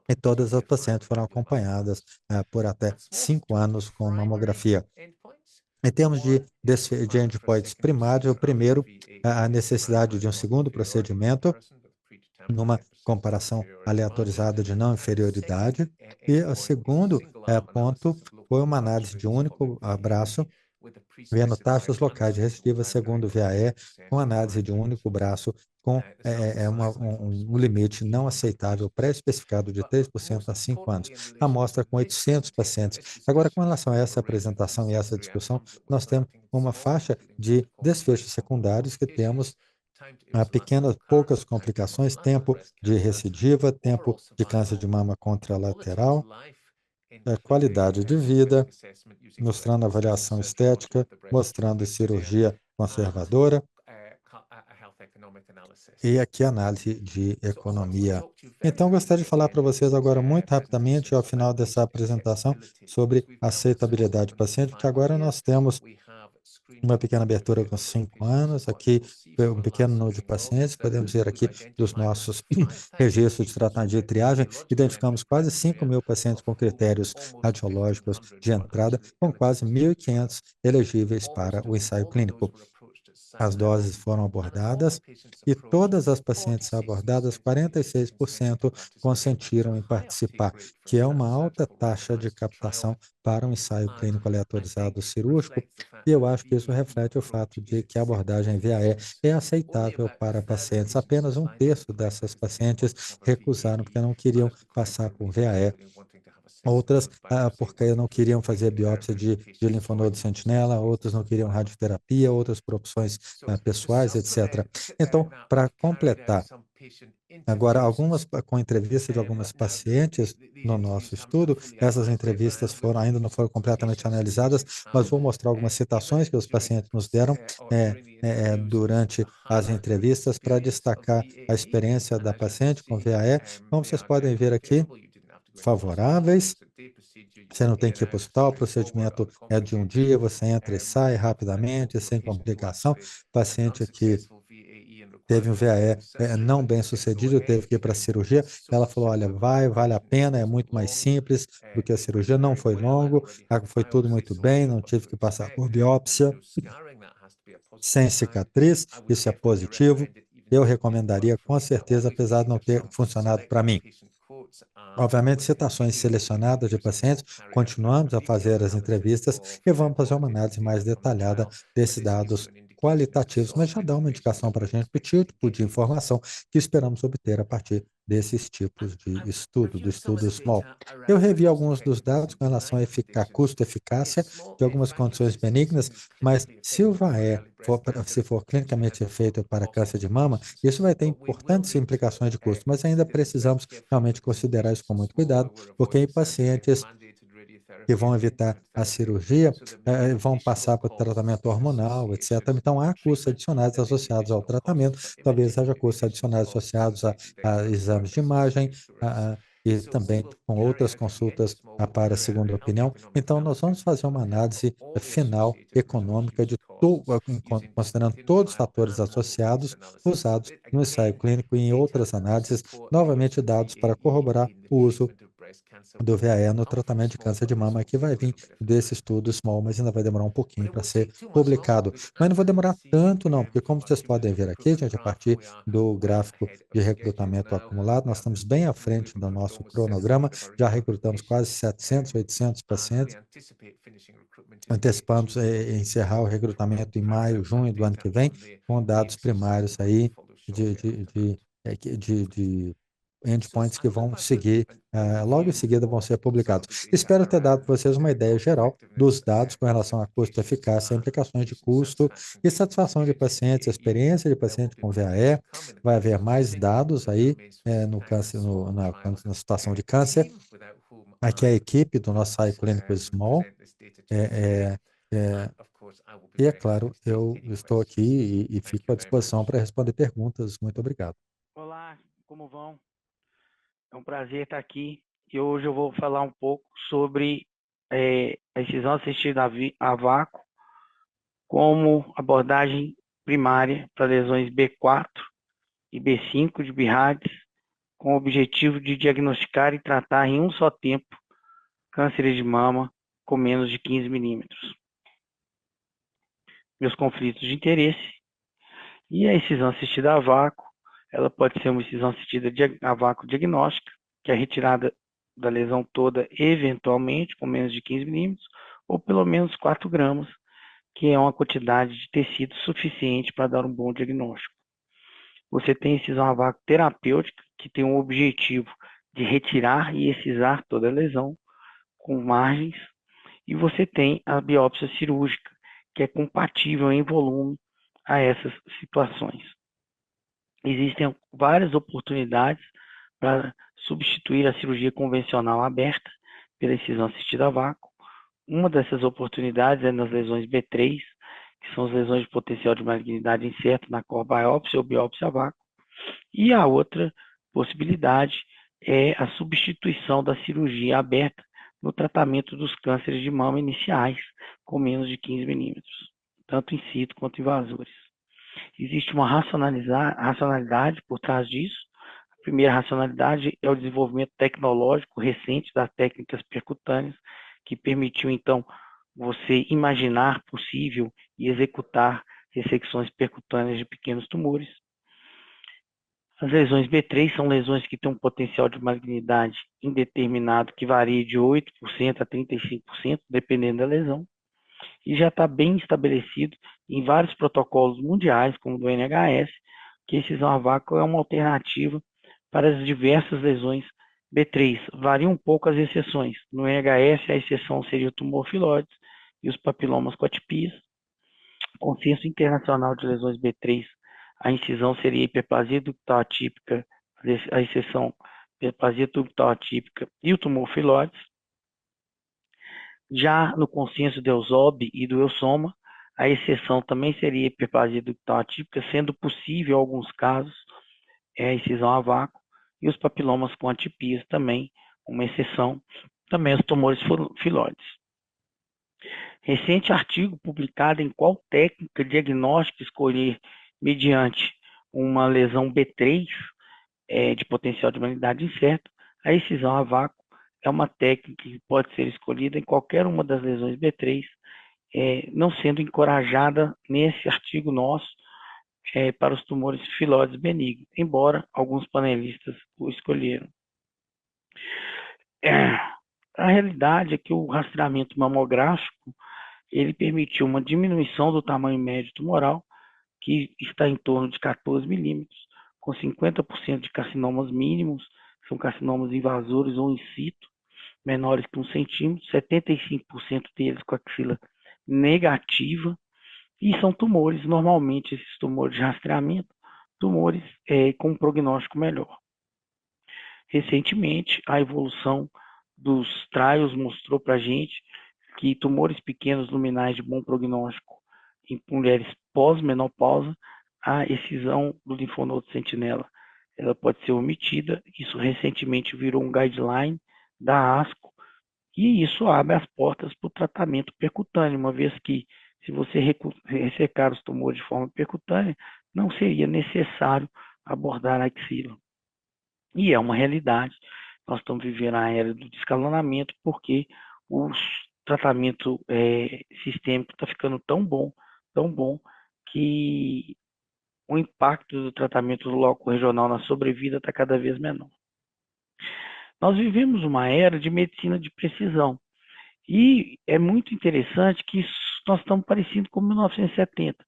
E todas as pacientes foram acompanhadas por até 5 anos com mamografia. Em termos de endpoints primários, o primeiro, a necessidade de um segundo procedimento, numa comparação aleatorizada de não inferioridade, e o segundo ponto foi uma análise de um único braço, vendo taxas locais de recidiva segundo o VAE, com análise de um único braço, com um limite não aceitável pré-especificado de 3% a 5 anos. Amostra com 800 pacientes. Agora, com relação a essa apresentação e essa discussão, nós temos uma faixa de desfechos secundários que temos poucas complicações, tempo de recidiva, tempo de câncer de mama contralateral, qualidade de vida, mostrando avaliação estética, mostrando cirurgia conservadora, e aqui análise de economia. Então, gostaria de falar para vocês agora muito rapidamente, ao final dessa apresentação, sobre aceitabilidade do paciente, porque agora nós temos uma pequena abertura com 5 anos, aqui um pequeno número de pacientes, podemos ver aqui dos nossos registros de tratamento de triagem, identificamos quase 5.000 pacientes com critérios radiológicos de entrada, com quase 1.500 elegíveis para o ensaio clínico. As doses foram abordadas e todas as pacientes abordadas, 46% consentiram em participar, que é uma alta taxa de captação para um ensaio clínico aleatorizado cirúrgico, e eu acho que isso reflete o fato de que a abordagem VAE é aceitável para pacientes. Apenas 1/3 dessas pacientes recusaram porque não queriam passar por VAE. Outras porque não queriam fazer biópsia de linfonodo sentinela, outras não queriam radioterapia, outras por opções pessoais, etc. Então, para completar, agora, com entrevista de algumas pacientes no nosso estudo, essas entrevistas ainda não foram completamente analisadas, mas vou mostrar algumas citações que os pacientes nos deram durante as entrevistas para destacar a experiência da paciente com VAE. Como vocês podem ver aqui, favoráveis, você não tem que ir para o hospital, o procedimento é de um dia, você entra e sai rapidamente, sem complicação. Paciente que teve um VAE não bem sucedido, teve que ir para a cirurgia, ela falou, olha, vale a pena, é muito mais simples do que a cirurgia, não foi longo, foi tudo muito bem, não tive que passar por biópsia, sem cicatriz, isso é positivo, eu recomendaria com certeza, apesar de não ter funcionado para mim. Obviamente, citações selecionadas de pacientes, continuamos a fazer as entrevistas e vamos fazer uma análise mais detalhada desses dados qualitativos, mas já dá uma indicação para a gente do tipo de informação que esperamos obter a partir desses tipos de estudo, do estudo SMALL. Eu revi alguns dos dados com relação a custo-eficácia de algumas condições benignas, mas se o VAE for clinicamente feito para câncer de mama, isso vai ter importantes implicações de custo, mas ainda precisamos realmente considerar isso com muito cuidado, porque em pacientes que vão evitar a cirurgia, vão passar para o tratamento hormonal, etc. Então, há custos adicionais associados ao tratamento, talvez haja custos adicionais associados a exames de imagem, e também com outras consultas para segunda opinião. Então, nós vamos fazer uma análise final econômica considerando todos os fatores associados, usados no ensaio clínico e em outras análises, novamente dados para corroborar o uso do VAE no tratamento de câncer de mama, que vai vir desse estudo small, mas ainda vai demorar um pouquinho para ser publicado. Mas não vai demorar tanto não, porque como vocês podem ver aqui, gente, a partir do gráfico de recrutamento acumulado, nós estamos bem à frente do nosso cronograma, já recrutamos quase 700, 800 pacientes, antecipamos encerrar o recrutamento em maio, junho do ano que vem, com dados primários aí de endpoints que vão seguir, logo em seguida vão ser publicados. Espero ter dado para vocês uma ideia geral dos dados com relação a custo, eficácia, implicações de custo e satisfação de pacientes, experiência de paciente com VAE. Vai haver mais dados aí no câncer, na situação de câncer. Aqui é a equipe do nosso site clínico Small. E é claro, eu estou aqui e fico à disposição para responder perguntas. Muito obrigado. Olá, como vão? É um prazer estar aqui e hoje eu vou falar um pouco sobre a incisão assistida a vácuo como abordagem primária para lesões B4 e B5 de BIRADS, com o objetivo de diagnosticar e tratar em um só tempo cânceres de mama com menos de 15 milímetros. Meus conflitos de interesse e a incisão assistida a vácuo. Ela pode ser uma incisão assistida a vácuo diagnóstica, que é a retirada da lesão toda, eventualmente, com menos de 15 milímetros, ou pelo menos 4 gramas, que é uma quantidade de tecido suficiente para dar um bom diagnóstico. Você tem a incisão a vácuo terapêutica, que tem o objetivo de retirar e excisar toda a lesão, com margens, e você tem a biópsia cirúrgica, que é compatível em volume a essas situações. Existem várias oportunidades para substituir a cirurgia convencional aberta pela incisão assistida a vácuo. Uma dessas oportunidades é nas lesões B3, que são as lesões de potencial de malignidade incerto na core biópsia ou biópsia a vácuo. E a outra possibilidade é a substituição da cirurgia aberta no tratamento dos cânceres de mama iniciais com menos de 15 milímetros, tanto in situ quanto invasores. Existe uma racionalidade por trás disso. A primeira racionalidade é o desenvolvimento tecnológico recente das técnicas percutâneas, que permitiu, então, você imaginar possível e executar ressecções percutâneas de pequenos tumores. As lesões B3 são lesões que têm um potencial de malignidade indeterminado que varia de 8% a 35%, dependendo da lesão, e já está bem estabelecido em vários protocolos mundiais, como o do NHS, que a incisão a vácuo é uma alternativa para as diversas lesões B3. Variam um pouco as exceções. No NHS, a exceção seria o tumor filóides e os papilomas com atipias. Consenso internacional de lesões B3, a incisão seria hiperplasia ductal atípica, a exceção hiperplasia ductal atípica e o tumor filóides. Já no consenso do EUSOB e do EUSOMA, a exceção também seria hiperplasia ductal atípica, sendo possível, em alguns casos, a incisão a vácuo, e os papilomas com atipias também, uma exceção, também os tumores filóides. Recente artigo publicado em qual técnica diagnóstica escolher mediante uma lesão B3 de potencial de malignidade incerto, a excisão a vácuo é uma técnica que pode ser escolhida em qualquer uma das lesões B3, não sendo encorajada nesse artigo nosso para os tumores filóides benignos, embora alguns panelistas o escolheram. A realidade é que o rastreamento mamográfico ele permitiu uma diminuição do tamanho médio tumoral, que está em torno de 14 milímetros, com 50% de carcinomas mínimos, são carcinomas invasores ou in situ, menores que 1 centímetro, 75% deles com axila negativa, e são tumores, normalmente esses tumores de rastreamento, tumores com um prognóstico melhor. Recentemente, a evolução dos trials mostrou para a gente que tumores pequenos luminais de bom prognóstico em mulheres pós-menopausa, a excisão do linfonodo sentinela ela pode ser omitida. Isso recentemente virou um guideline da ASCO, e isso abre as portas para o tratamento percutâneo, uma vez que, se você ressecar os tumores de forma percutânea, não seria necessário abordar a axila. E é uma realidade. nós estamos vivendo a era do descalonamento, porque o tratamento sistêmico está ficando tão bom, que o impacto do tratamento local regional na sobrevida está cada vez menor. Nós vivemos uma era de medicina de precisão, e é muito interessante que nós estamos parecidos com 1970.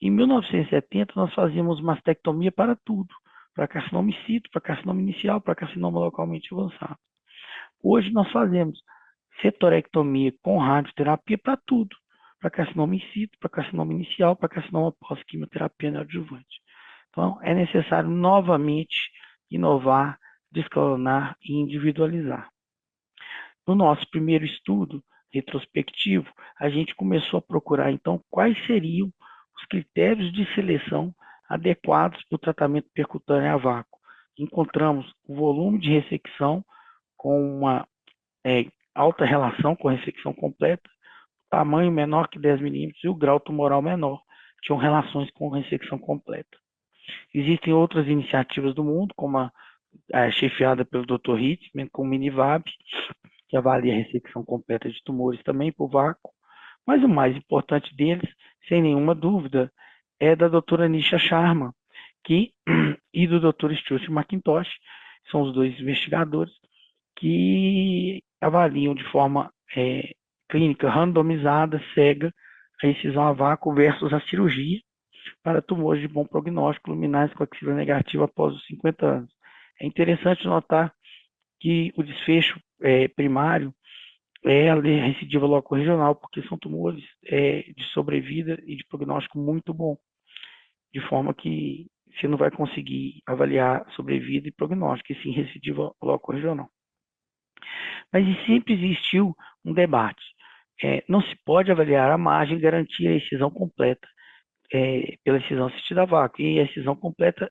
Em 1970, nós fazíamos mastectomia para tudo, para carcinoma in situ, para carcinoma inicial, para carcinoma localmente avançado. Hoje nós fazemos setorectomia com radioterapia para tudo, para carcinoma in situ, para carcinoma inicial, para carcinoma pós-quimioterapia neoadjuvante. Então, é necessário novamente inovar, descalonar e individualizar. No nosso primeiro estudo retrospectivo, a gente começou a procurar, então, quais seriam os critérios de seleção adequados para o tratamento percutâneo a vácuo. Encontramos o volume de ressecção com uma alta relação com a ressecção completa, tamanho menor que 10 milímetros e o grau tumoral menor, tinham relações com ressecção completa. Existem outras iniciativas do mundo, como a chefiada pelo Dr. Hitzman, com o Minivab, que avalia a ressecção completa de tumores também por vácuo, mas o mais importante deles, sem nenhuma dúvida, é da doutora Nisha Sharma e do Dr. Stuart McIntosh, são os dois investigadores que avaliam de forma clínica randomizada, cega, a incisão a vácuo versus a cirurgia para tumores de bom prognóstico luminais com axila negativa após os 50 anos. É interessante notar que o desfecho primário é a recidiva loco-regional, porque são tumores de sobrevida e de prognóstico muito bom, de forma que você não vai conseguir avaliar sobrevida e prognóstico, e sim recidiva loco-regional. Mas sempre existiu um debate. Não se pode avaliar a margem e garantir a excisão completa pela excisão assistida a vácuo. E a excisão completa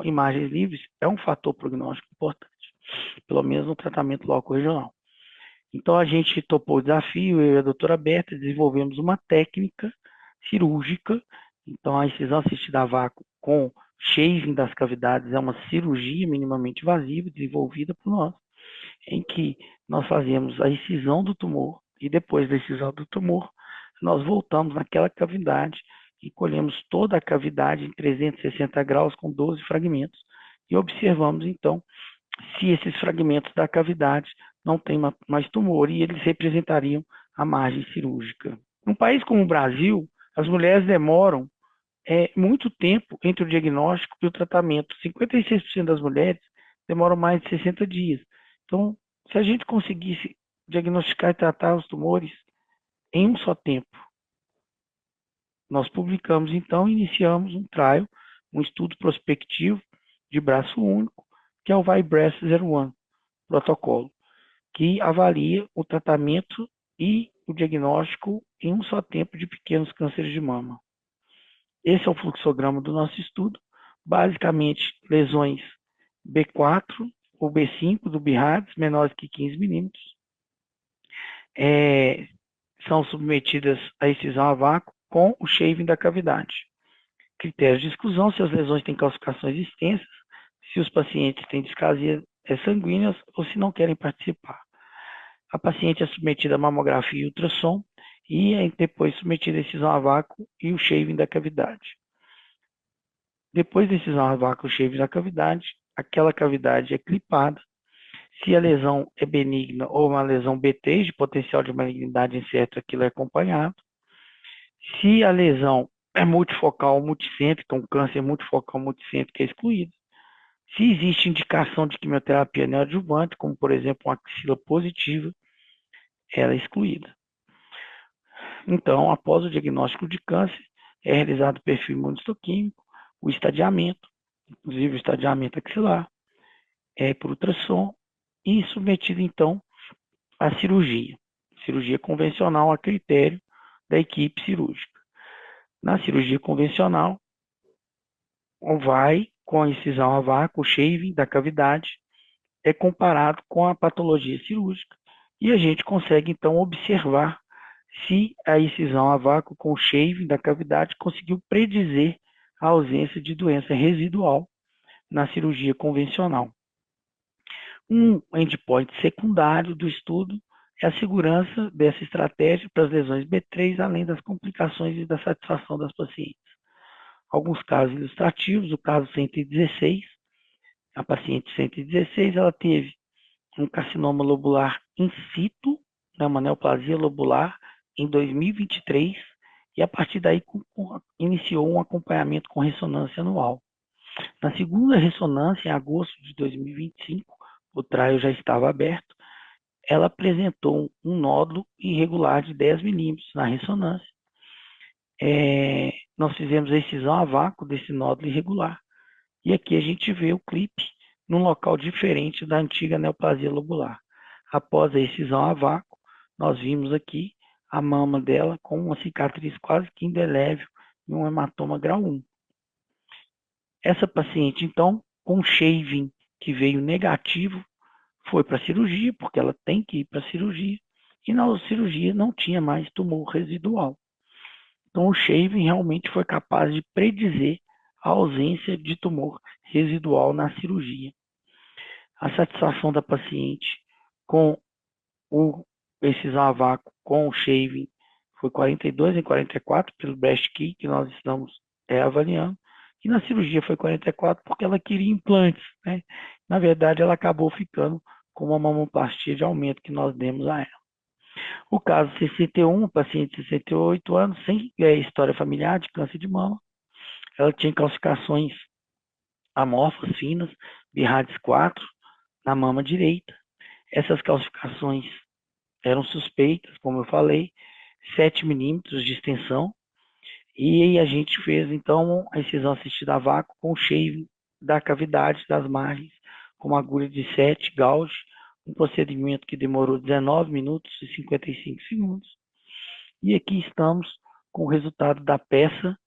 imagens livres é um fator prognóstico importante, pelo menos no tratamento loco-regional. Então a gente topou o desafio, eu e a doutora Berta desenvolvemos uma técnica cirúrgica. Então a excisão assistida a vácuo com shaving das cavidades é uma cirurgia minimamente invasiva desenvolvida por nós, em que nós fazemos a excisão do tumor e depois da excisão do tumor, nós voltamos naquela cavidade e colhemos toda a cavidade em 360 graus com 12 fragmentos e observamos então se esses fragmentos da cavidade não têm mais tumor e eles representariam a margem cirúrgica. Num país como o Brasil, as mulheres demoram muito tempo entre o diagnóstico e o tratamento. 56% das mulheres demoram mais de 60 dias. Então, se a gente conseguisse diagnosticar e tratar os tumores em um só tempo, nós publicamos, então, iniciamos um trial, um estudo prospectivo de braço único, que é o VIBRASS-01 protocolo, que avalia o tratamento e o diagnóstico em um só tempo de pequenos cânceres de mama. Esse é o fluxograma do nosso estudo, basicamente lesões B4 ou B5 do BIRADS, menores que 15 milímetros, são submetidas à excisão a vácuo com o shaving da cavidade. Critérios de exclusão: se as lesões têm calcificações extensas, se os pacientes têm discasias sanguíneas ou se não querem participar. A paciente é submetida a mamografia e ultrassom e é depois submetida à excisão a vácuo e o shaving da cavidade. Depois da excisão a vácuo e o shaving da cavidade, aquela cavidade é clipada. Se a lesão é benigna ou uma lesão B3 de potencial de malignidade incerta, aquilo é acompanhado. Se a lesão é multifocal ou multicêntrica, um câncer multifocal ou multicêntrico é excluído. Se existe indicação de quimioterapia neoadjuvante, como por exemplo uma axila positiva, ela é excluída. Então, após o diagnóstico de câncer, é realizado o perfil imunistoquímico, o estadiamento, inclusive o estadiamento axilar, por ultrassom, e submetido então à cirurgia convencional a critério da equipe cirúrgica. Na cirurgia convencional, vai com a incisão a vácuo, o shaving da cavidade, é comparado com a patologia cirúrgica e a gente consegue então observar se a incisão a vácuo com o shaving da cavidade conseguiu predizer a ausência de doença residual na cirurgia convencional. Um endpoint secundário do estudo é a segurança dessa estratégia para as lesões B3, além das complicações e da satisfação das pacientes. Alguns casos ilustrativos, o caso 116, a paciente 116, ela teve um carcinoma lobular in situ, né, uma neoplasia lobular, em 2023, e a partir daí iniciou um acompanhamento com ressonância anual. Na segunda ressonância, em agosto de 2025, o trial já estava aberto, ela apresentou um nódulo irregular de 10 milímetros na ressonância. Nós fizemos a excisão a vácuo desse nódulo irregular. E aqui a gente vê o clipe num local diferente da antiga neoplasia lobular. Após a excisão a vácuo, nós vimos aqui a mama dela com uma cicatriz quase que indelével e um hematoma grau 1. Essa paciente, então, com shaving que veio negativo, foi para a cirurgia, porque ela tem que ir para a cirurgia, e na cirurgia não tinha mais tumor residual. Então, o shaving realmente foi capaz de predizer a ausência de tumor residual na cirurgia. A satisfação da paciente com o excisão a vácuo com o shaving foi 42 em 44 pelo breast key que nós estamos avaliando, e na cirurgia foi 44 porque ela queria implantes, né? Na verdade, ela acabou ficando com uma mamoplastia de aumento que nós demos a ela. O caso 61, paciente de 68 anos, sem história familiar de câncer de mama, ela tinha calcificações amorfas finas, BIRADS 4, na mama direita. Essas calcificações eram suspeitas, como eu falei, 7 milímetros de extensão, e a gente fez, então, a excisão assistida a vácuo com shaving da cavidade das margens, com uma agulha de 7 gauge, um procedimento que demorou 19 minutos e 55 segundos. E aqui estamos com o resultado da peça,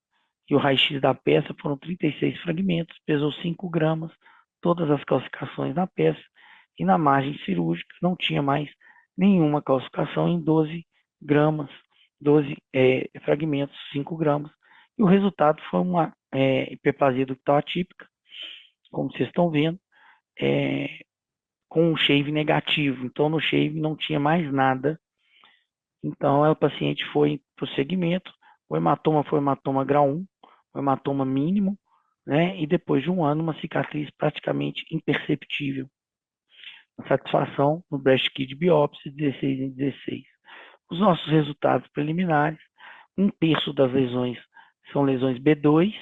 e o raio-x da peça foram 36 fragmentos, pesou 5 gramas, todas as calcificações na peça, e na margem cirúrgica não tinha mais nenhuma calcificação em 12 gramas, 12 fragmentos, 5 gramas. E o resultado foi uma hiperplasia ductal atípica, como vocês estão vendo, com um shave negativo. Então, no shave não tinha mais nada. Então, o paciente foi para o segmento. O hematoma foi hematoma grau 1, o hematoma mínimo, né? E depois de um ano, uma cicatriz praticamente imperceptível. A satisfação no breast key de biópsia, 16 em 16. Os nossos resultados preliminares, 1/3 das lesões são lesões B2,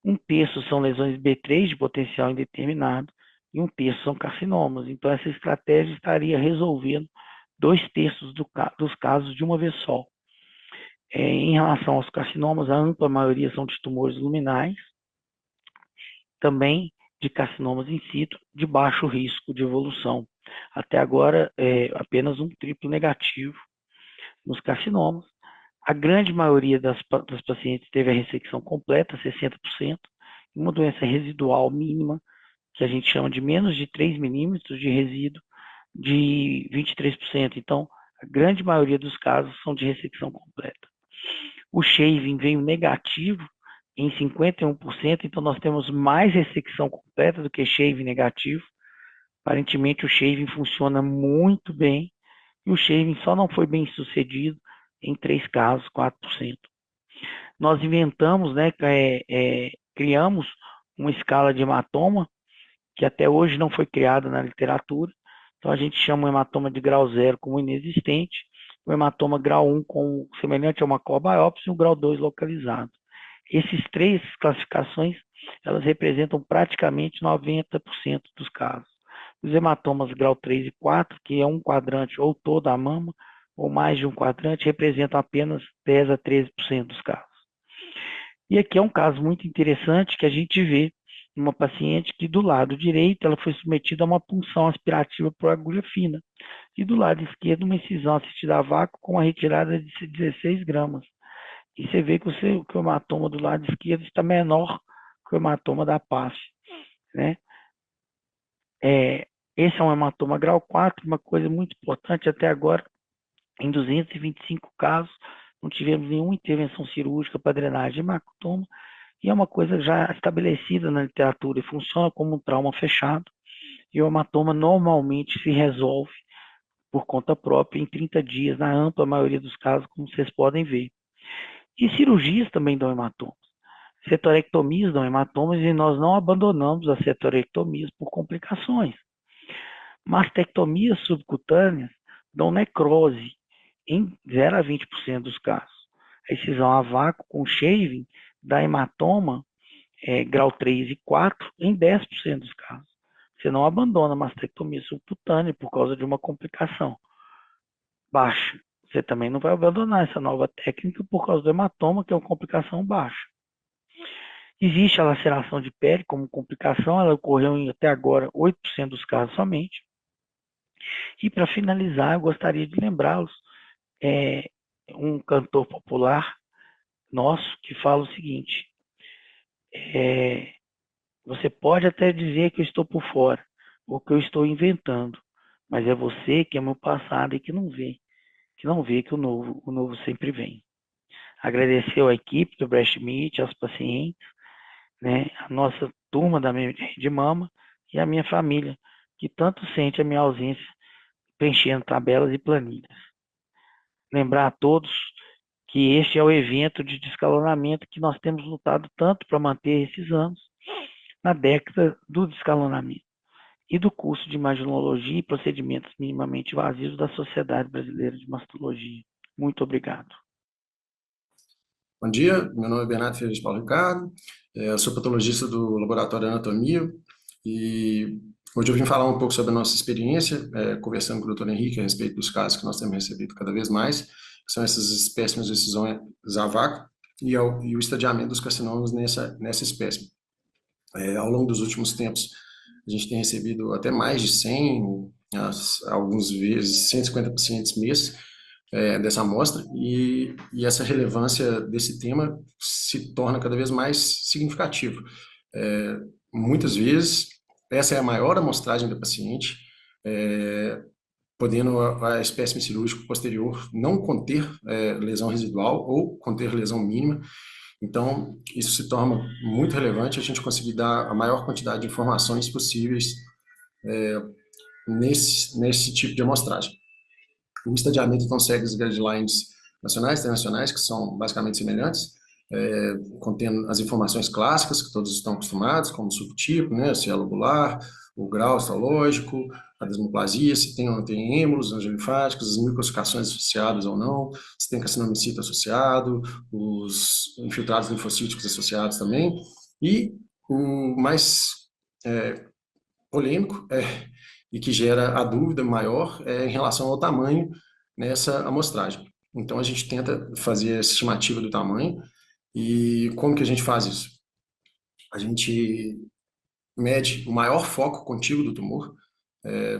1/3 são lesões B3 de potencial indeterminado, e 1/3 são carcinomas. Então, essa estratégia estaria resolvendo 2/3 dos casos de uma vez só. Em relação aos carcinomas, a ampla maioria são de tumores luminais, também de carcinomas in situ, de baixo risco de evolução. Até agora, apenas um triplo negativo nos carcinomas. A grande maioria das pacientes teve a ressecção completa, 60%, uma doença residual mínima, que a gente chama de menos de 3 milímetros de resíduo, de 23%. Então, a grande maioria dos casos são de ressecção completa. O shaving veio negativo em 51%, então nós temos mais ressecção completa do que shaving negativo. Aparentemente, o shaving funciona muito bem, e o shaving só não foi bem sucedido em 3 casos, 4%. Nós inventamos, né, criamos uma escala de hematoma, que até hoje não foi criada na literatura. Então, a gente chama o hematoma de grau 0 como inexistente, o hematoma grau 1 como semelhante a uma cobiópsia, e o grau 2 localizado. Esses 3 classificações, elas representam praticamente 90% dos casos. Os hematomas grau 3 e 4, que é um quadrante ou toda a mama, ou mais de um quadrante, representam apenas 10 a 13% dos casos. E aqui é um caso muito interessante que a gente vê uma paciente que do lado direito ela foi submetida a uma punção aspirativa por agulha fina, e do lado esquerdo uma incisão assistida a vácuo com a retirada de 16 gramas. E você vê que o hematoma do lado esquerdo está menor que o hematoma da face, né? Esse é um hematoma grau 4, uma coisa muito importante, até agora, em 225 casos, não tivemos nenhuma intervenção cirúrgica para drenagem de hematoma, e é uma coisa já estabelecida na literatura e funciona como um trauma fechado. e o hematoma normalmente se resolve por conta própria em 30 dias, na ampla maioria dos casos, como vocês podem ver. E cirurgias também dão hematomas. Setorectomias dão hematomas e nós não abandonamos as setorectomias por complicações. Mastectomias subcutâneas dão necrose em 0 a 20% dos casos. A excisão a vácuo com shaving dá hematoma grau 3 e 4 em 10% dos casos. Você não abandona a mastectomia subcutânea por causa de uma complicação baixa. Você também não vai abandonar essa nova técnica por causa do hematoma, que é uma complicação baixa. Existe a laceração de pele como complicação, ela ocorreu em até agora 8% dos casos somente. E para finalizar, eu gostaria de lembrá-los um cantor popular nosso que fala o seguinte: você pode até dizer que eu estou por fora, ou que eu estou inventando, mas é você que é meu passado e que não vê que o novo sempre vem. Agradecer à equipe do Breast Meet, aos pacientes, né, a nossa turma da de mama e a minha família, que tanto sente a minha ausência preenchendo tabelas e planilhas. Lembrar a todos que este é o evento de descalonamento que nós temos lutado tanto para manter esses anos, na década do descalonamento e do curso de imaginologia e procedimentos minimamente invasivos da Sociedade Brasileira de Mastologia. Muito obrigado. Bom dia, meu nome é Bernardo Ferreira de Paulo Ricardo, eu sou patologista do Laboratório de Anatomia e hoje eu vim falar um pouco sobre a nossa experiência, conversando com o Dr. Henrique a respeito dos casos que nós temos recebido cada vez mais, que são essas espécimes de excisão a vácuo e o estadiamento dos carcinomas nessa espécime. Ao longo dos últimos tempos, a gente tem recebido até mais de 100, algumas vezes 150 pacientes mês dessa amostra, e essa relevância desse tema se torna cada vez mais significativa. Muitas vezes, essa é a maior amostragem da paciente, podendo a espécime cirúrgica posterior não conter lesão residual ou conter lesão mínima. Então, isso se torna muito relevante a gente conseguir dar a maior quantidade de informações possíveis nesse tipo de amostragem. O estadiamento, então, segue as guidelines nacionais e internacionais, que são basicamente semelhantes, contendo as informações clássicas que todos estão acostumados, como o subtipo, né, se é lobular, o grau histológico, a desmoplasia, se tem ou não tem êmulos, angiolinfáticos, as microcalcificações associadas ou não, se tem carcinomicito associado, os infiltrados linfocíticos associados também, e o mais polêmico e que gera a dúvida maior em relação ao tamanho nessa amostragem. Então a gente tenta fazer a estimativa do tamanho, e como que a gente faz isso? A gente mede o maior foco contíguo do tumor,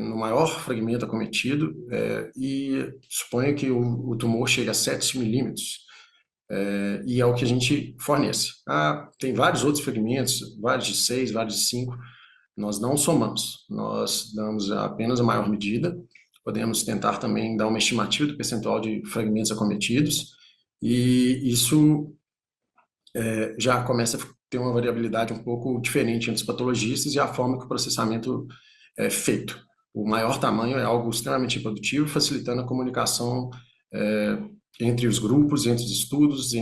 no maior fragmento acometido, e suponha que o tumor chega a 7 milímetros, e é o que a gente fornece. Tem vários outros fragmentos, vários de 6, vários de 5, nós não somamos, nós damos apenas a maior medida, podemos tentar também dar uma estimativa do percentual de fragmentos acometidos, e isso já começa a ter uma variabilidade um pouco diferente entre os patologistas e a forma que o processamento é feito. O maior tamanho é algo extremamente produtivo, facilitando a comunicação entre os grupos, entre os estudos,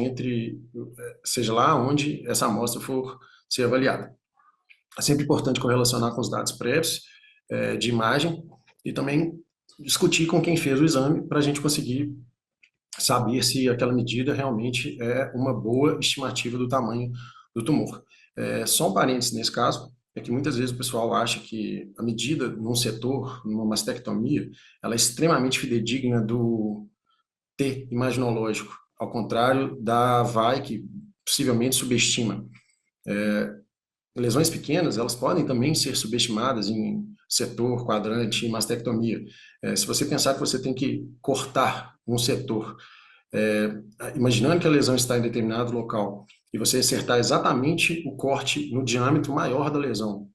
seja lá onde essa amostra for ser avaliada. É sempre importante correlacionar com os dados prévios de imagem e também discutir com quem fez o exame para a gente conseguir saber se aquela medida realmente é uma boa estimativa do tamanho do tumor. Só um parênteses nesse caso, é que muitas vezes o pessoal acha que a medida num setor, numa mastectomia, ela é extremamente fidedigna do T imaginológico, ao contrário da VAI, que possivelmente subestima. Lesões pequenas, elas podem também ser subestimadas em setor, quadrante, em mastectomia. Se você pensar que você tem que cortar um setor, imaginando que a lesão está em determinado local, e você acertar exatamente o corte no diâmetro maior da lesão,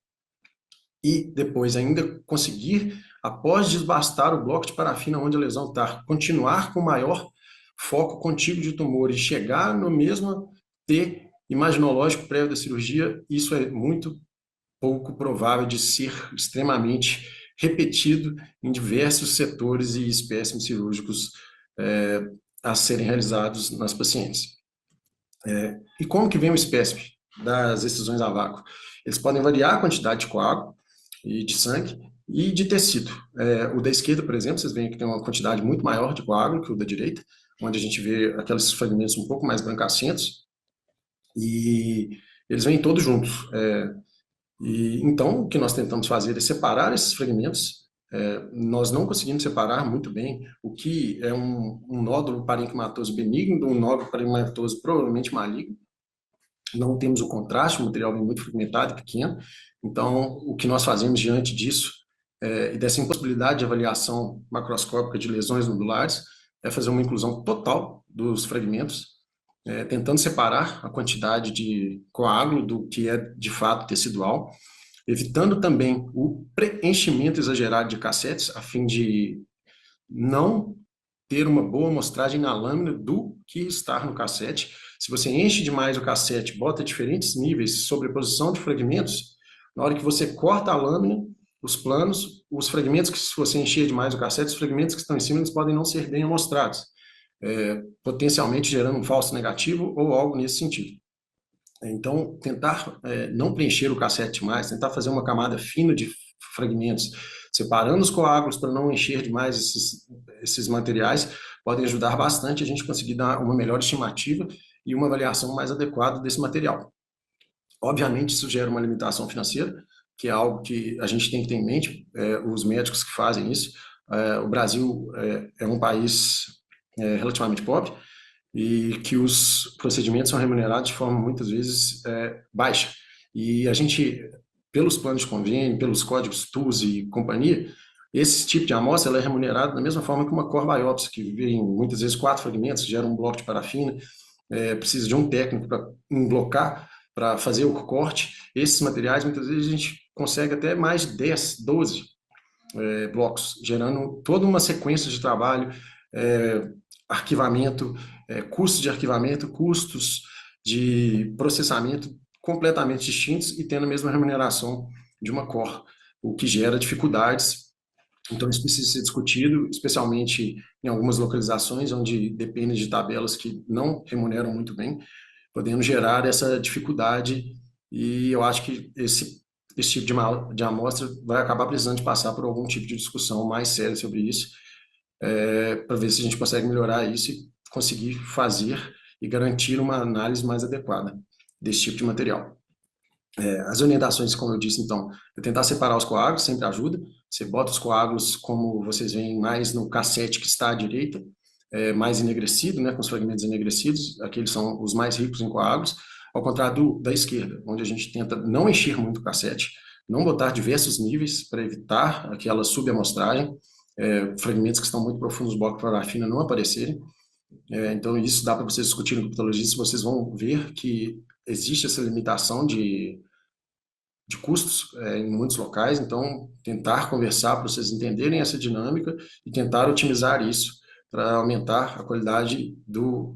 e depois ainda conseguir, após desbastar o bloco de parafina onde a lesão está, continuar com maior foco contíguo de tumor e chegar no mesmo T imaginológico prévio da cirurgia, isso é muito pouco provável de ser extremamente repetido em diversos setores e espécimes cirúrgicos a serem realizados nas pacientes. E como que vem o espécime das excisões a vácuo? Eles podem variar a quantidade de coágulo e de sangue e de tecido. O da esquerda, por exemplo, vocês veem que tem uma quantidade muito maior de coágulo que o da direita, onde a gente vê aqueles fragmentos um pouco mais brancacentos, e eles vêm todos juntos. E então, o que nós tentamos fazer é separar esses fragmentos. Nós não conseguimos separar muito bem o que é um nódulo parenquimatoso benigno de um nódulo parenquimatoso provavelmente maligno. Não temos o contraste, o material vem muito fragmentado e pequeno. Então, o que nós fazemos diante disso e dessa impossibilidade de avaliação macroscópica de lesões nodulares é fazer uma inclusão total dos fragmentos, tentando separar a quantidade de coágulo do que é de fato tecidual, evitando também o preenchimento exagerado de cassetes, a fim de não ter uma boa amostragem na lâmina do que está no cassete. Se você enche demais o cassete, bota diferentes níveis, sobreposição de fragmentos, na hora que você corta a lâmina, os planos, os fragmentos que, se você encher demais o cassete, os fragmentos que estão em cima, eles podem não ser bem amostrados, potencialmente gerando um falso negativo ou algo nesse sentido. Então, tentar não preencher o cassete mais, tentar fazer uma camada fina de fragmentos, separando os coágulos para não encher demais esses materiais, podem ajudar bastante a gente conseguir dar uma melhor estimativa e uma avaliação mais adequada desse material. Obviamente, isso gera uma limitação financeira, que é algo que a gente tem que ter em mente, os médicos que fazem isso. O Brasil é um país relativamente pobre, e que os procedimentos são remunerados de forma, muitas vezes, baixa. E a gente, pelos planos de convênio, pelos códigos TUS e companhia, esse tipo de amostra ela é remunerada da mesma forma que uma core biópsia, que vem muitas vezes 4 fragmentos, gera um bloco de parafina, precisa de um técnico para emblocar, para fazer o corte. Esses materiais, muitas vezes, a gente consegue até mais de 10, 12 blocos, gerando toda uma sequência de trabalho, arquivamento, custos de arquivamento, custos de processamento completamente distintos e tendo a mesma remuneração de uma core, o que gera dificuldades. Então, isso precisa ser discutido, especialmente em algumas localizações onde depende de tabelas que não remuneram muito bem, podendo gerar essa dificuldade, e eu acho que esse tipo de amostra vai acabar precisando de passar por algum tipo de discussão mais séria sobre isso, para ver se a gente consegue melhorar isso e conseguir fazer e garantir uma análise mais adequada desse tipo de material. As orientações, como eu disse, então, é tentar separar os coágulos, sempre ajuda. Você bota os coágulos, como vocês veem, mais no cassete que está à direita, mais enegrecido, né, com os fragmentos enegrecidos, aqueles são os mais ricos em coágulos, ao contrário da esquerda, onde a gente tenta não encher muito o cassete, não botar diversos níveis para evitar aquela subamostragem, fragmentos que estão muito profundos no bloco de parafina não aparecerem. Então, isso dá para vocês discutirem com patologistas, vocês vão ver que existe essa limitação de custos em muitos locais, então tentar conversar para vocês entenderem essa dinâmica e tentar otimizar isso para aumentar a qualidade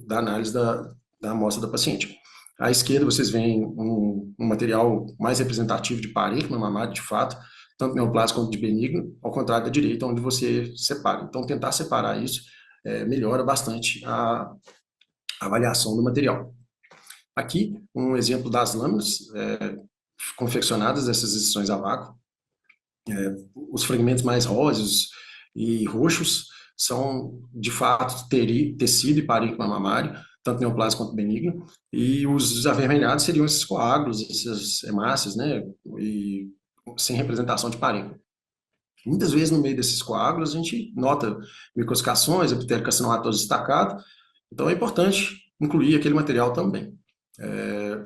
da análise da amostra da paciente. À esquerda vocês veem um material mais representativo de parênquima mamário, de fato, tanto neoplásico quanto de benigno, ao contrário da direita, onde você separa. Então, tentar separar isso melhora bastante a avaliação do material. Aqui, um exemplo das lâminas confeccionadas dessas excisões a vácuo. Os fragmentos mais róseos e roxos são, de fato, tecido e parênquima mamário, tanto neoplásico quanto benigno, e os avermelhados seriam esses coágulos, essas hemácias, né, e sem representação de parênquima. Muitas vezes, no meio desses coágulos, a gente nota microscações, epitélio carcinomatoso destacado, então é importante incluir aquele material também.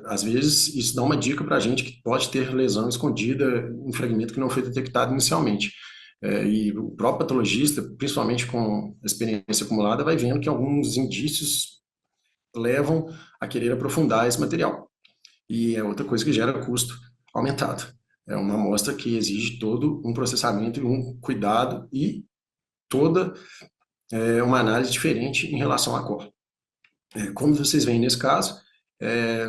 Às vezes, isso dá uma dica para a gente que pode ter lesão escondida em fragmento que não foi detectado inicialmente. E o próprio patologista, principalmente com a experiência acumulada, vai vendo que alguns indícios levam a querer aprofundar esse material. E é outra coisa que gera custo aumentado. É uma amostra que exige todo um processamento e um cuidado e toda uma análise diferente em relação à core. Como vocês veem nesse caso,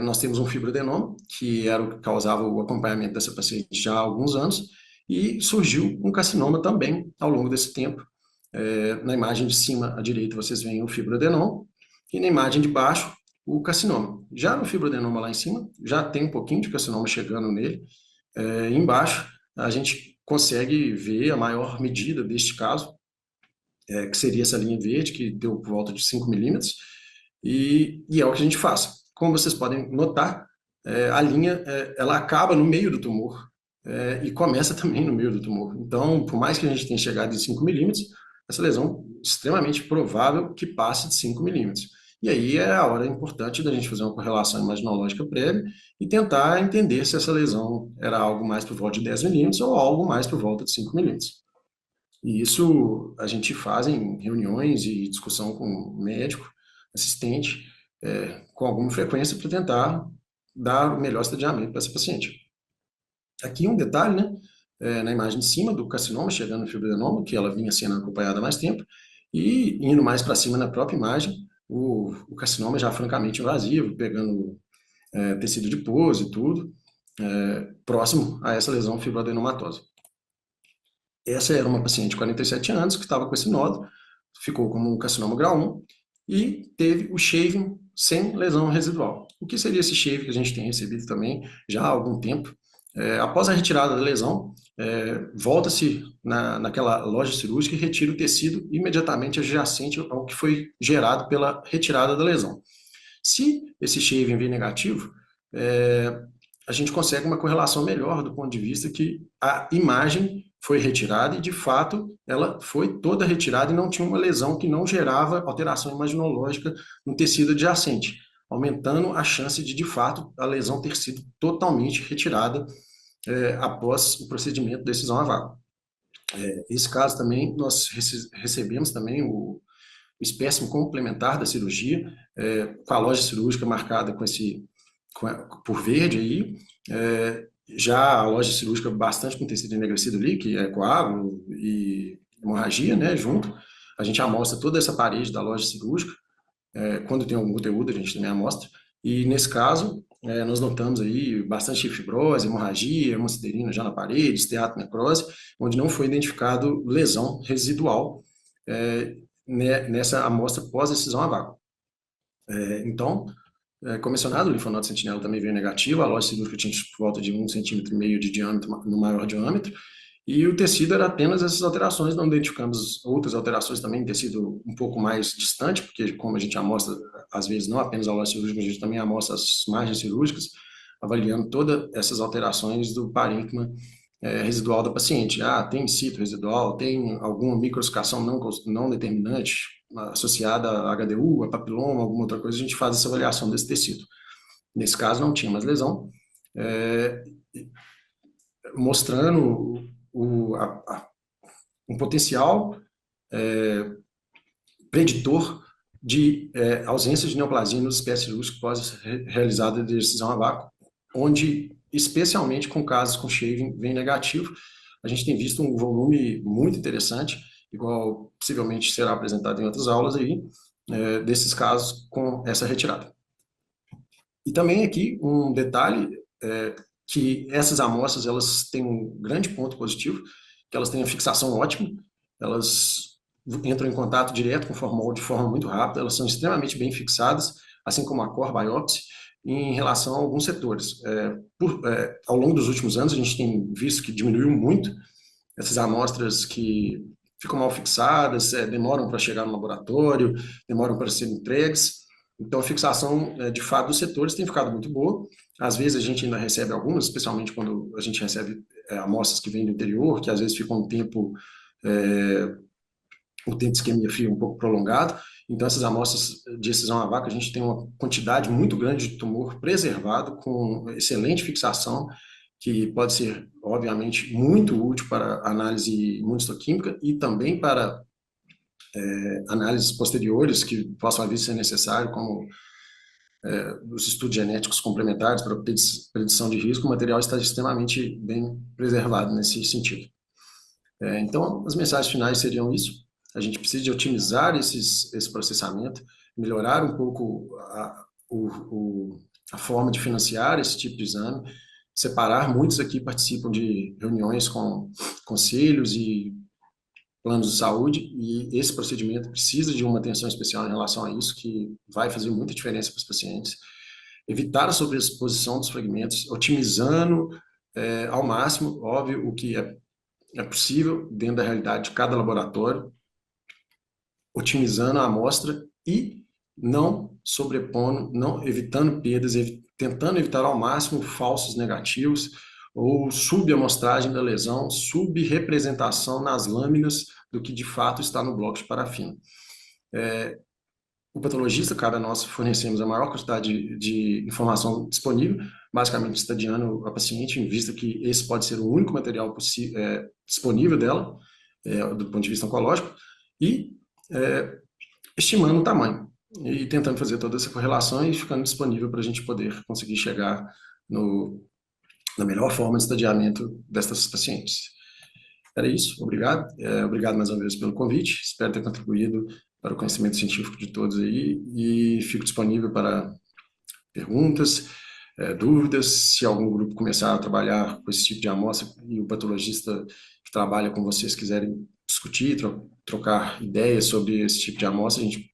nós temos um fibroadenoma, que era o que causava o acompanhamento dessa paciente já há alguns anos, e surgiu um carcinoma também ao longo desse tempo. Na imagem de cima à direita vocês veem o fibroadenoma, e na imagem de baixo o carcinoma. Já no fibroadenoma lá em cima, já tem um pouquinho de carcinoma chegando nele. Embaixo, a gente consegue ver a maior medida deste caso, que seria essa linha verde, que deu por volta de 5 milímetros, e é o que a gente faz. Como vocês podem notar, a linha ela acaba no meio do tumor, e começa também no meio do tumor. Então, por mais que a gente tenha chegado em 5 milímetros, essa lesão é extremamente provável que passe de 5 milímetros. E aí é a hora importante da gente fazer uma correlação imaginológica prévia e tentar entender se essa lesão era algo mais por volta de 10 milímetros ou algo mais por volta de 5 milímetros. E isso a gente faz em reuniões e discussão com o médico, assistente, com alguma frequência para tentar dar o melhor estadiamento para essa paciente. Aqui um detalhe, né? Na imagem de cima do carcinoma, chegando no fibroadenoma, que ela vinha sendo acompanhada há mais tempo, e indo mais para cima na própria imagem, o carcinoma já francamente invasivo, pegando tecido adiposo e tudo, próximo a essa lesão fibroadenomatosa. Essa era uma paciente de 47 anos que estava com esse nódulo, ficou como um carcinoma grau 1 e teve o shaving sem lesão residual. O que seria esse shaving que a gente tem recebido também já há algum tempo? Após a retirada da lesão, volta-se naquela loja cirúrgica e retira o tecido imediatamente adjacente ao que foi gerado pela retirada da lesão. Se esse shaving vir negativo, a gente consegue uma correlação melhor do ponto de vista que a imagem foi retirada e, de fato, ela foi toda retirada e não tinha uma lesão que não gerava alteração imaginológica no tecido adjacente, aumentando a chance de fato, a lesão ter sido totalmente retirada após o procedimento de excisão a vácuo. Esse caso também, nós recebemos também o espécime complementar da cirurgia, com a loja cirúrgica marcada por verde aí, já a loja cirúrgica bastante com tecido enegrecido ali, que é coágulo e hemorragia, né, junto. A gente amostra toda essa parede da loja cirúrgica. Quando tem algum conteúdo, a gente também amostra. E nesse caso, nós notamos aí bastante fibrose, hemorragia, hemociderina já na parede, esteatocnecrose, onde não foi identificado lesão residual nessa amostra pós-excisão a vácuo. Então, como mencionado, o linfonodo sentinela também veio negativo, a loja cirúrgica tinha por volta de 1,5 cm de diâmetro no maior diâmetro, e o tecido era apenas essas alterações, não identificamos outras alterações também em tecido um pouco mais distante, porque como a gente amostra, às vezes, não apenas a loja cirúrgica, a gente também amostra as margens cirúrgicas, avaliando todas essas alterações do parênquima residual da paciente. Tem cito residual, tem alguma microssucação não determinante associada a HDU, a papiloma, alguma outra coisa, a gente faz essa avaliação desse tecido. Nesse caso, não tinha mais lesão, mostrando um potencial preditor de ausência de neoplasia nos espécies cirúrgicas pós-realizada de excisão a vácuo, onde, especialmente com casos com shaving bem negativo, a gente tem visto um volume muito interessante, igual possivelmente será apresentado em outras aulas aí, desses casos com essa retirada. E também aqui um detalhe, que essas amostras elas têm um grande ponto positivo, que elas têm a fixação ótima, elas entram em contato direto com o formol de forma muito rápida, elas são extremamente bem fixadas, assim como a core biopsy, em relação a alguns setores. Ao longo dos últimos anos, a gente tem visto que diminuiu muito essas amostras que ficam mal fixadas, demoram para chegar no laboratório, demoram para serem entregues. Então, a fixação, de fato, dos setores tem ficado muito boa. Às vezes, a gente ainda recebe algumas, especialmente quando a gente recebe amostras que vêm do interior, que às vezes ficam um tempo de isquemia fria um pouco prolongado. Então, essas amostras de excisão a vácuo, a gente tem uma quantidade muito grande de tumor preservado, com excelente fixação, que pode ser, obviamente, muito útil para análise imunistoquímica e também para análises posteriores que possam vir a ser necessário, como os estudos genéticos complementares para predição de risco. O material está extremamente bem preservado nesse sentido. Então, as mensagens finais seriam isso. A gente precisa de otimizar esse processamento, melhorar um pouco a forma de financiar esse tipo de exame, separar. Muitos aqui participam de reuniões com conselhos e planos de saúde, e esse procedimento precisa de uma atenção especial em relação a isso, que vai fazer muita diferença para os pacientes. Evitar a sobreexposição dos fragmentos, otimizando ao máximo, óbvio, o que é possível dentro da realidade de cada laboratório, otimizando a amostra e não sobrepondo, não evitando perdas, tentando evitar ao máximo falsos negativos ou subamostragem da lesão, subrepresentação nas lâminas do que de fato está no bloco de parafina. O patologista, cada nós fornecemos a maior quantidade de informação disponível, basicamente estadiando a paciente, em vista que esse pode ser o único material disponível dela, do ponto de vista oncológico, e estimando o tamanho, e tentando fazer toda essa correlação e ficando disponível para a gente poder conseguir chegar na melhor forma de estadiamento dessas pacientes. Era isso, obrigado. Obrigado mais uma vez pelo convite, espero ter contribuído para o conhecimento científico de todos aí, e fico disponível para perguntas, dúvidas. Se algum grupo começar a trabalhar com esse tipo de amostra e o patologista que trabalha com vocês quiserem discutir, trocar ideias sobre esse tipo de amostra, a gente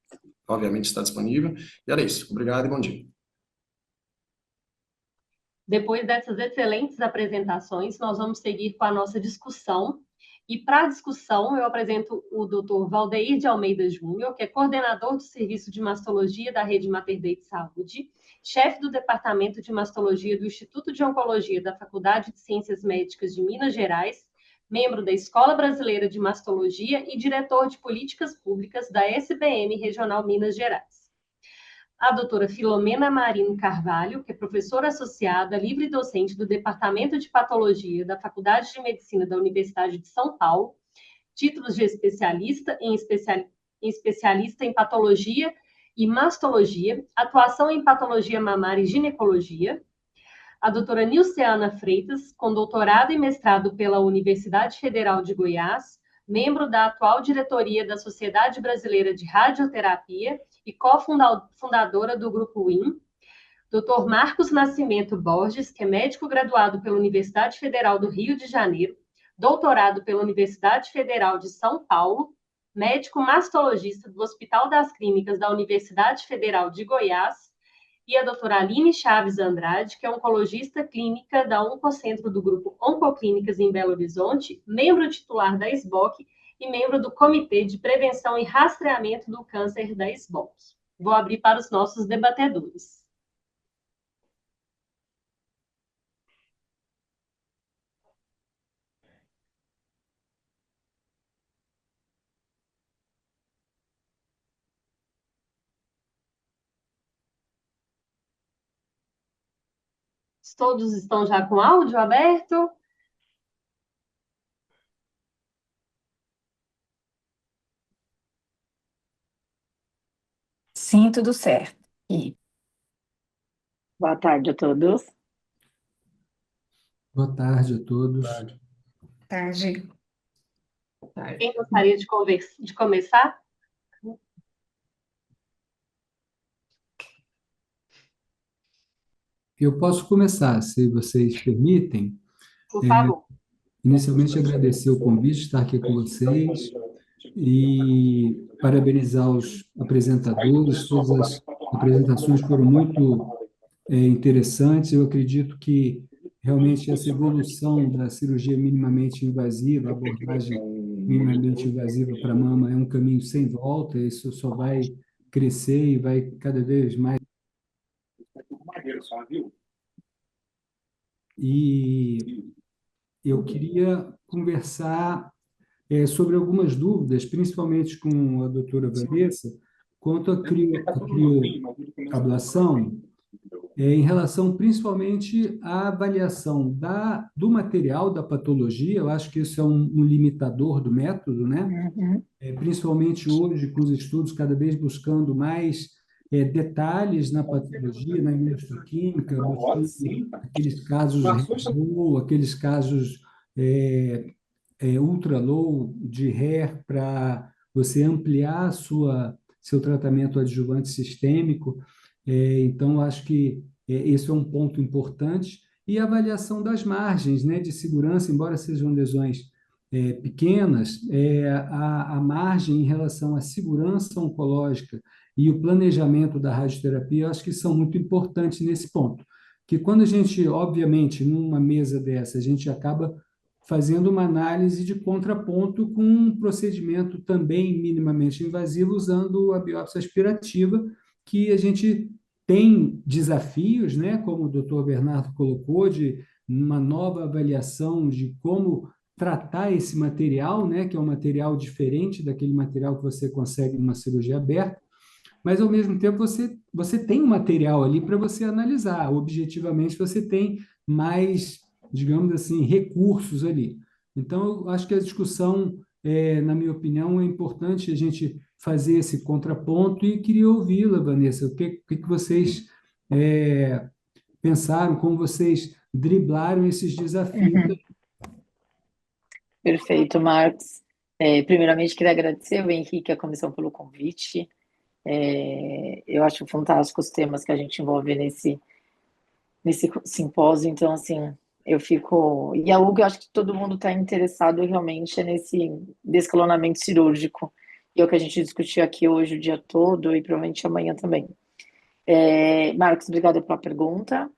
obviamente está disponível. E era isso, obrigado e bom dia. Depois dessas excelentes apresentações, nós vamos seguir com a nossa discussão. E para a discussão, eu apresento o Dr. Valdeir de Almeida Júnior, que é coordenador do Serviço de Mastologia da Rede Mater Dei de Saúde, chefe do Departamento de Mastologia do Instituto de Oncologia da Faculdade de Ciências Médicas de Minas Gerais, membro da Escola Brasileira de Mastologia e diretor de Políticas Públicas da SBM Regional Minas Gerais. A doutora Filomena Marino Carvalho, que é professora associada, livre docente do Departamento de Patologia da Faculdade de Medicina da Universidade de São Paulo, títulos de especialista em patologia e mastologia, atuação em patologia mamária e ginecologia. A doutora Nilceana Freitas, com doutorado e mestrado pela Universidade Federal de Goiás, membro da atual diretoria da Sociedade Brasileira de Radioterapia e cofundadora do Grupo WIM. Dr. Marcos Nascimento Borges, que é médico graduado pela Universidade Federal do Rio de Janeiro, doutorado pela Universidade Federal de São Paulo, médico mastologista do Hospital das Clínicas da Universidade Federal de Goiás, e a doutora Aline Chaves Andrade, que é oncologista clínica da Oncocentro do Grupo Oncoclínicas em Belo Horizonte, membro titular da SBOC e membro do Comitê de Prevenção e Rastreamento do Câncer da SBOC. Vou abrir para os nossos debatedores. Todos estão já com áudio aberto? Sim, tudo certo. E boa tarde a todos. Boa tarde a todos. Tarde. Quem gostaria de começar? Eu posso começar, se vocês permitem. Por favor. Inicialmente, agradecer o convite de estar aqui com vocês e parabenizar os apresentadores. Todas as apresentações foram muito interessantes. Eu acredito que realmente essa evolução da cirurgia minimamente invasiva, a abordagem minimamente invasiva para a mama é um caminho sem volta. Isso só vai crescer e vai cada vez mais. E eu queria conversar sobre algumas dúvidas, principalmente com a doutora Vanessa, quanto à crioablação, em relação principalmente à avaliação do material da patologia. Eu acho que isso é um limitador do método, né? Principalmente hoje, com os estudos cada vez buscando mais detalhes na patologia, na imunohistoquímica, aqueles casos low, aqueles casos ultra low de HER, para você ampliar seu tratamento adjuvante sistêmico. Então, acho que esse é um ponto importante. E a avaliação das margens, né, de segurança, embora sejam lesões pequenas, a margem em relação à segurança oncológica e o planejamento da radioterapia, eu acho que são muito importantes nesse ponto. Que quando a gente, obviamente, numa mesa dessa, a gente acaba fazendo uma análise de contraponto com um procedimento também minimamente invasivo, usando a biópsia aspirativa, que a gente tem desafios, né, como o doutor Bernardo colocou, de uma nova avaliação de como tratar esse material, né, que é um material diferente daquele material que você consegue numa cirurgia aberta, mas, ao mesmo tempo, você tem um material ali para você analisar. Objetivamente, você tem mais, digamos assim, recursos ali. Então, eu acho que a discussão, na minha opinião, é importante a gente fazer esse contraponto e queria ouvi-la, Vanessa. O que vocês pensaram, como vocês driblaram esses desafios? Perfeito, Marcos. Primeiramente, queria agradecer ao Henrique e à comissão pelo convite. Eu acho fantástico os temas que a gente envolve nesse simpósio, então, assim, eu fico... E a Hugo, eu acho que todo mundo está interessado realmente nesse descolonamento cirúrgico, e é o que a gente discutiu aqui hoje o dia todo, e provavelmente amanhã também. Marcos, obrigada pela pergunta.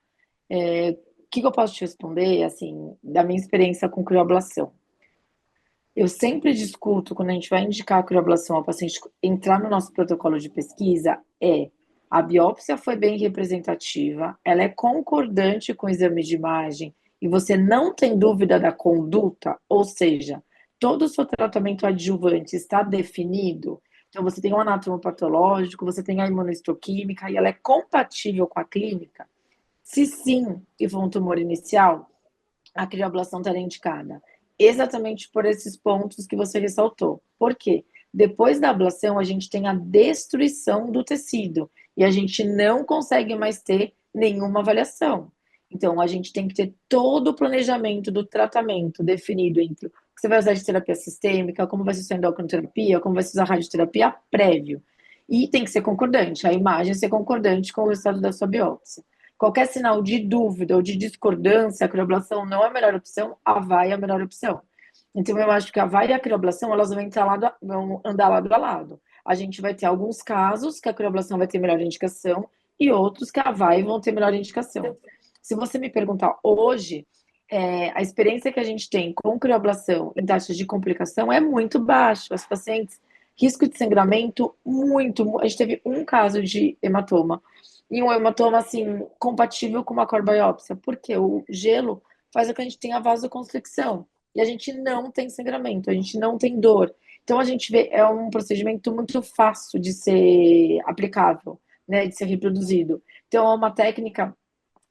O que eu posso te responder, assim, da minha experiência com crioablação? Eu sempre discuto, quando a gente vai indicar a crioablação ao paciente entrar no nosso protocolo de pesquisa, a biópsia foi bem representativa, ela é concordante com o exame de imagem e você não tem dúvida da conduta, ou seja, todo o seu tratamento adjuvante está definido, então você tem um anatomopatológico, você tem a imunohistoquímica e ela é compatível com a clínica. Se sim, e for um tumor inicial, a crioablação estará indicada. Exatamente por esses pontos que você ressaltou. Por quê? Depois da ablação, a gente tem a destruição do tecido e a gente não consegue mais ter nenhuma avaliação. Então, a gente tem que ter todo o planejamento do tratamento definido entre o que você vai usar de terapia sistêmica, como vai ser sua endocrinoterapia, como vai ser a radioterapia prévio. E tem que ser concordante, a imagem ser concordante com o resultado da sua biópsia. Qualquer sinal de dúvida ou de discordância, a crioablação não é a melhor opção, a VAI é a melhor opção. Então, eu acho que a VAI e a crioablação, elas vão andar lado a lado. A gente vai ter alguns casos que a crioablação vai ter melhor indicação e outros que a VAI vão ter melhor indicação. Se você me perguntar hoje, a experiência que a gente tem com crioablação em taxas de complicação é muito baixo. As pacientes, risco de sangramento, a gente teve um caso de hematoma, e um hematoma, assim, compatível com uma corbiópsia, porque o gelo faz com que a gente tenha vasoconstricção, e a gente não tem sangramento, a gente não tem dor. Então, a gente vê, é um procedimento muito fácil de ser aplicável, né, de ser reproduzido. Então, é uma técnica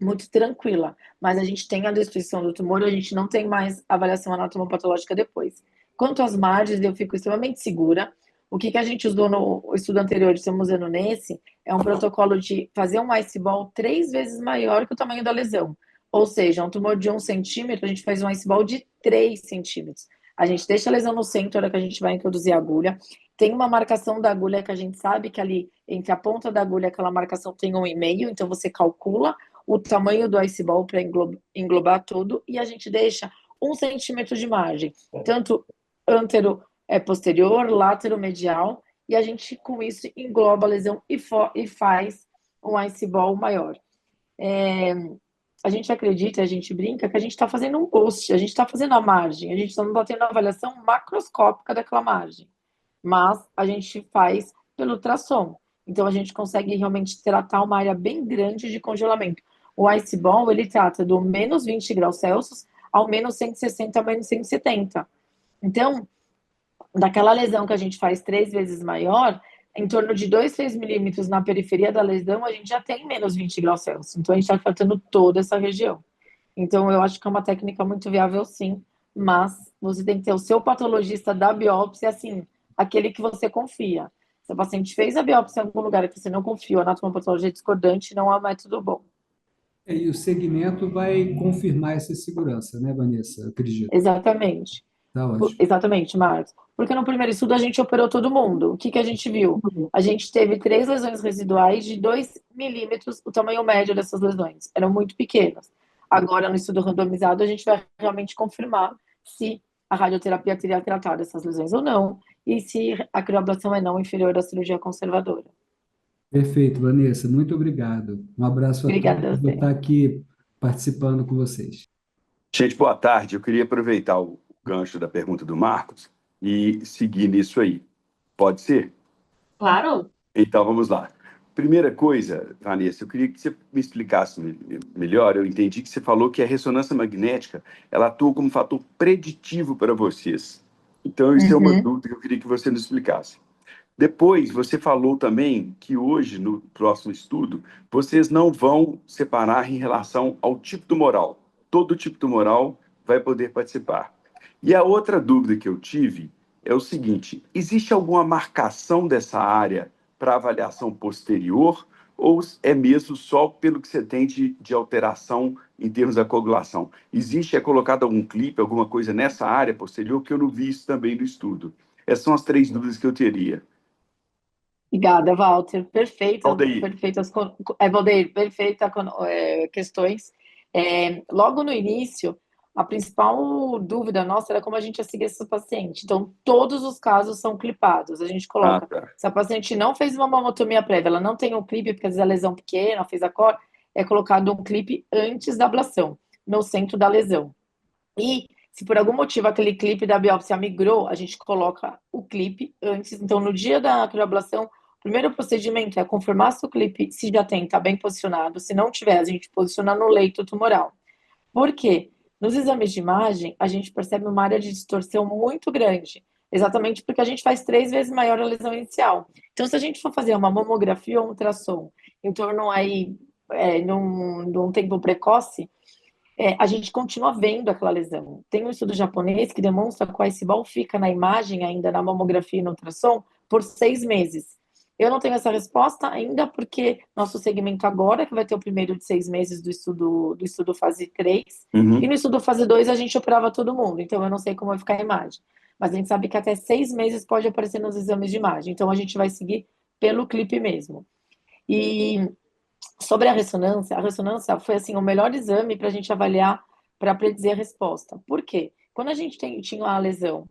muito tranquila, mas a gente tem a destruição do tumor, a gente não tem mais avaliação anatomopatológica depois. Quanto às margens, eu fico extremamente segura. O que a gente usou no estudo anterior, estamos usando nesse, é um protocolo de fazer um iceball 3 vezes maior que o tamanho da lesão. Ou seja, um tumor de 1 centímetro, a gente faz um iceball de 3 centímetros. A gente deixa a lesão no centro, na hora que a gente vai introduzir a agulha. Tem uma marcação da agulha que a gente sabe que ali, entre a ponta da agulha, aquela marcação tem 1,5, então você calcula o tamanho do iceball para englobar tudo, e a gente deixa 1 centímetro de margem, tanto posterior, lateromedial, e a gente, com isso, engloba a lesão e faz um iceball maior. A gente acredita, a gente brinca que a gente está fazendo um post, a gente está fazendo a margem, a gente não está tendo a avaliação macroscópica daquela margem, mas a gente faz pelo ultrassom. Então, a gente consegue realmente tratar uma área bem grande de congelamento. O iceball, ele trata do menos 20 graus Celsius ao menos 160, ao menos 170. Então, daquela lesão que a gente faz 3 vezes maior, em torno de 2, 3 milímetros na periferia da lesão, a gente já tem menos 20 graus Celsius. Então, a gente está tratando toda essa região. Então, eu acho que é uma técnica muito viável, sim, mas você tem que ter o seu patologista da biópsia, assim, aquele que você confia. Se o paciente fez a biópsia em algum lugar que você não confia, a anatomopatologia discordante não é um método bom. E o segmento vai confirmar essa segurança, né, Vanessa? Eu acredito. Exatamente. Tá ótimo. Exatamente, Marcos. Porque no primeiro estudo a gente operou todo mundo. O que que a gente viu? A gente teve 3 lesões residuais de 2 milímetros, o tamanho médio dessas lesões. Eram muito pequenas. Agora, no estudo randomizado, a gente vai realmente confirmar se a radioterapia teria tratado essas lesões ou não, e se a crioablação é não inferior à cirurgia conservadora. Perfeito, Vanessa. Muito obrigado. Um abraço a Obrigada a todos. Vou você. estar aqui participando com vocês. Gente, boa tarde. Eu queria aproveitar o gancho da pergunta do Marcos e seguir nisso aí. Pode ser? Claro. Então, vamos lá. Primeira coisa, Vanessa, eu queria que você me explicasse melhor. Eu entendi que você falou que a ressonância magnética, ela atua como fator preditivo para vocês. Então, isso é uma dúvida que eu queria que você nos explicasse. Depois, você falou também que hoje, no próximo estudo, vocês não vão separar em relação ao tipo tumoral. Todo tipo tumoral vai poder participar. E a outra dúvida que eu tive é o seguinte: existe alguma marcação dessa área para avaliação posterior ou é mesmo só pelo que você tem de alteração em termos da coagulação? É colocado algum clipe, alguma coisa nessa área posterior, que eu não vi isso também no estudo? Essas são as 3 dúvidas que eu teria. Obrigada, Walter. Valdeir. Valdeir, perfeita questões. Logo no início, a principal dúvida nossa era como a gente ia seguir esse paciente. Então, todos os casos são clipados. A gente coloca, se a paciente não fez uma mamotomia prévia, ela não tem um clipe, porque às vezes a lesão pequena, fez a cor, é colocado um clipe antes da ablação, no centro da lesão. E se por algum motivo aquele clipe da biópsia migrou, a gente coloca o clipe antes. Então, no dia da crioablação, o primeiro procedimento é confirmar se o clipe, se já tem, está bem posicionado. Se não tiver, a gente posiciona no leito tumoral. Por quê? Nos exames de imagem, a gente percebe uma área de distorção muito grande, exatamente porque a gente faz 3 vezes maior a lesão inicial. Então, se a gente for fazer uma mamografia ou um ultrassom em torno aí, num tempo precoce, a gente continua vendo aquela lesão. Tem um estudo japonês que demonstra que o iceball fica na imagem ainda, na mamografia e no ultrassom, por 6 meses. Eu não tenho essa resposta ainda, porque nosso segmento agora, que vai ter o primeiro de 6 meses do estudo fase 3, e no estudo fase 2 a gente operava todo mundo, então eu não sei como vai ficar a imagem. Mas a gente sabe que até 6 meses pode aparecer nos exames de imagem, então a gente vai seguir pelo clipe mesmo. E sobre a ressonância foi assim, o melhor exame para a gente avaliar, para predizer a resposta. Por quê? Quando a gente tinha uma lesão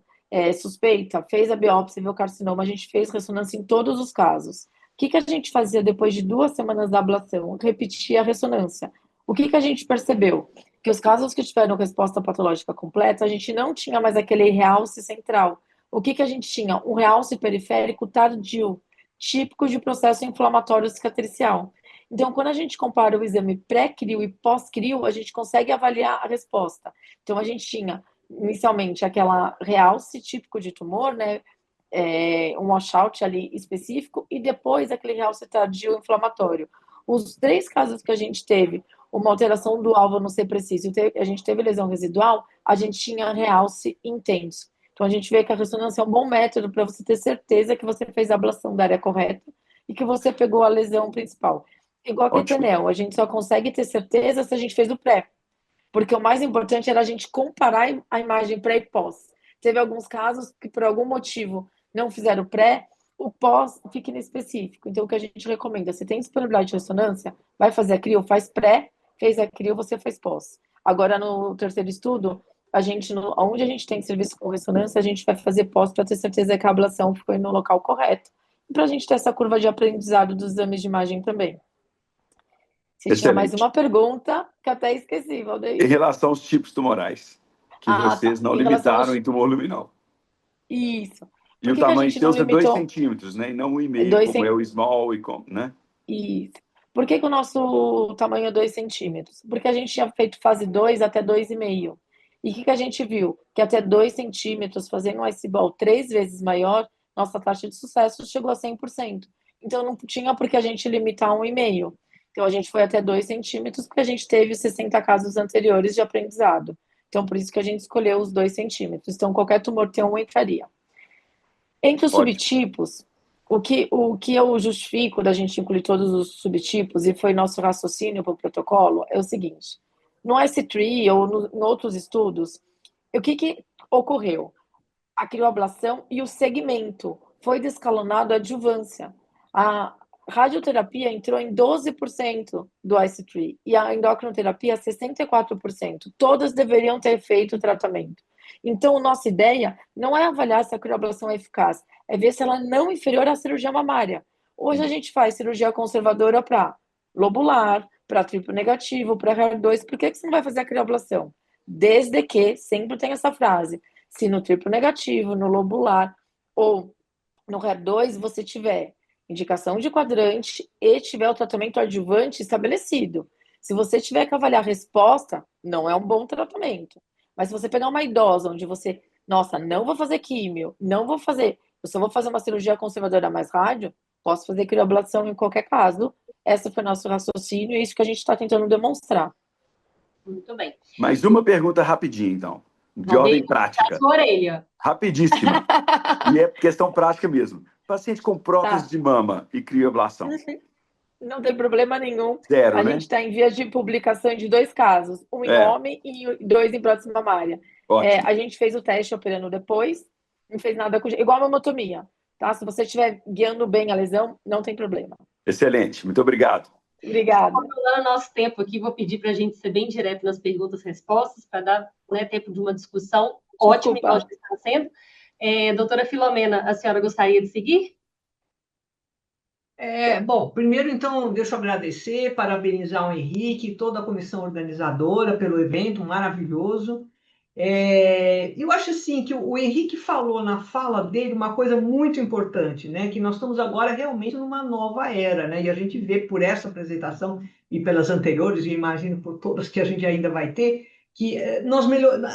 suspeita, fez a biópsia, viu o carcinoma, a gente fez ressonância em todos os casos. O que a gente fazia depois de 2 semanas da ablação? Repetia a ressonância. O que a gente percebeu? Que os casos que tiveram resposta patológica completa, a gente não tinha mais aquele realce central. O que a gente tinha? Um realce periférico tardio, típico de processo inflamatório cicatricial. Então, quando a gente compara o exame pré-crio e pós-crio, a gente consegue avaliar a resposta. Então, a gente tinha inicialmente aquela realce típico de tumor, né, um washout ali específico, e depois aquele realce tardio inflamatório. Os 3 casos que a gente teve, uma alteração do alvo não ser preciso, a gente teve lesão residual, a gente tinha realce intenso. Então a gente vê que a ressonância é um bom método para você ter certeza que você fez a ablação da área correta e que você pegou a lesão principal. Igual a Ketenel, a gente só consegue ter certeza se a gente fez o pré. Porque o mais importante era a gente comparar a imagem pré e pós. Teve alguns casos que, por algum motivo, não fizeram pré, o pós fica inespecífico. Então, o que a gente recomenda, se tem disponibilidade de ressonância, vai fazer a crio, faz pré, fez a crio, você faz pós. Agora, no terceiro estudo, onde a gente tem serviço com ressonância, a gente vai fazer pós para ter certeza que a ablação foi no local correto. E para a gente ter essa curva de aprendizado dos exames de imagem também. Você tinha mais uma pergunta que até esqueci, Valdeir. Em relação aos tipos tumorais, que vocês não limitaram em tumor luminal. Isso. E o tamanho seu é 2 centímetros, né? E não 1,5, como é o small, né? Isso. Por que o nosso tamanho é 2 centímetros? Porque a gente tinha feito fase 2 até 2,5. E o que a gente viu? Que até 2 centímetros, fazendo um iceball 3 vezes maior, nossa taxa de sucesso chegou a 100%. Então, não tinha por que a gente limitar 1,5. Então, a gente foi até 2 centímetros, porque a gente teve 60 casos anteriores de aprendizado. Então, por isso que a gente escolheu os 2 centímetros. Então, qualquer tumor T1 entraria. Entre os subtipos, o que eu justifico da gente incluir todos os subtipos, e foi nosso raciocínio para o protocolo, é o seguinte. No S3 ou em outros estudos, ocorreu a crioablação e o segmento. Foi descalonado a adjuvância. A radioterapia entrou em 12% do IC3 e a endocrinoterapia 64%. Todas deveriam ter feito o tratamento. Então, nossa ideia não é avaliar se a crioablação é eficaz, é ver se ela é não inferior à cirurgia mamária. Hoje a gente faz cirurgia conservadora para lobular, para triplo negativo, para HER2. Por que você não vai fazer a crioablação? Desde que, sempre tem essa frase, se no triplo negativo, no lobular ou no HER2 você tiver indicação de quadrante e tiver o tratamento adjuvante estabelecido. Se você tiver que avaliar a resposta, não é um bom tratamento. Mas se você pegar uma idosa onde você, nossa, não vou fazer químio, não vou fazer, eu só vou fazer uma cirurgia conservadora mais rádio, posso fazer crioablação em qualquer caso. Esse foi o nosso raciocínio e é isso que a gente está tentando demonstrar. Muito bem. Mais uma pergunta rapidinho, então, de ordem prática. Sua orelha. Rapidíssima. E é questão prática mesmo. Paciente com prótese de mama e crioablação. Não tem problema nenhum. Zero, a né? gente está em vias de publicação de 2 casos, um em homem e 2 em prótese mamária. A gente fez o teste operando depois, não fez nada com... Igual a mamotomia, tá? Se você estiver guiando bem a lesão, não tem problema. Excelente, muito obrigado. Obrigada. Controlando nosso tempo aqui, vou pedir para a gente ser bem direto nas perguntas e respostas, para dar, né, tempo de uma discussão ótima, igual está sendo. Doutora Filomena, a senhora gostaria de seguir? Bom, primeiro, então, deixa eu agradecer, parabenizar o Henrique e toda a comissão organizadora pelo evento maravilhoso. Eu acho assim que o Henrique falou na fala dele uma coisa muito importante, né? Que nós estamos agora realmente numa nova era, né? E a gente vê por essa apresentação e pelas anteriores, e imagino por todas que a gente ainda vai ter, que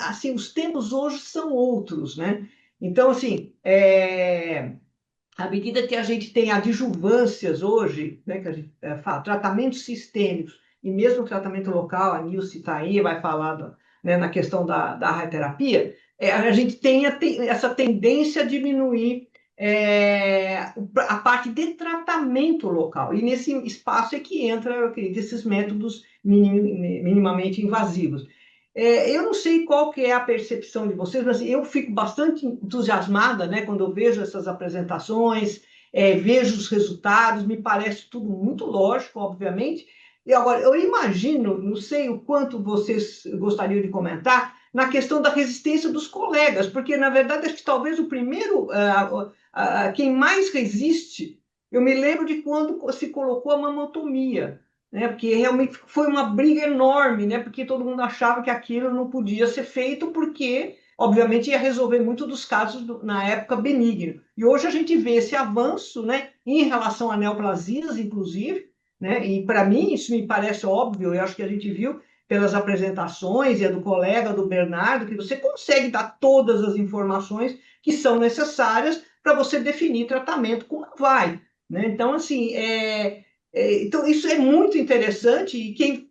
assim, os tempos hoje são outros, né? Então, assim, à medida que a gente tem adjuvâncias hoje, né, que a gente fala, tratamentos sistêmicos e mesmo tratamento local, a Nilce está aí, vai falar né, na questão da radioterapia, a gente tem essa tendência a diminuir a parte de tratamento local. E nesse espaço é que entra, eu acredito, esses métodos minimamente invasivos. Eu não sei qual que é a percepção de vocês, mas eu fico bastante entusiasmada, né, quando eu vejo essas apresentações, vejo os resultados, me parece tudo muito lógico, obviamente. E agora, eu imagino, não sei o quanto vocês gostariam de comentar, na questão da resistência dos colegas, porque, na verdade, acho que talvez o primeiro, quem mais resiste, eu me lembro de quando se colocou a mamotomia, né? Porque realmente foi uma briga enorme, né? Porque todo mundo achava que aquilo não podia ser feito, porque, obviamente, ia resolver muito dos casos, na época, benigno. E hoje a gente vê esse avanço, né? Em relação a neoplasias, inclusive, né? E, para mim, isso me parece óbvio, eu acho que a gente viu pelas apresentações, e a do colega, do Bernardo, que você consegue dar todas as informações que são necessárias para você definir tratamento como vai, né? Então, assim, então, isso é muito interessante e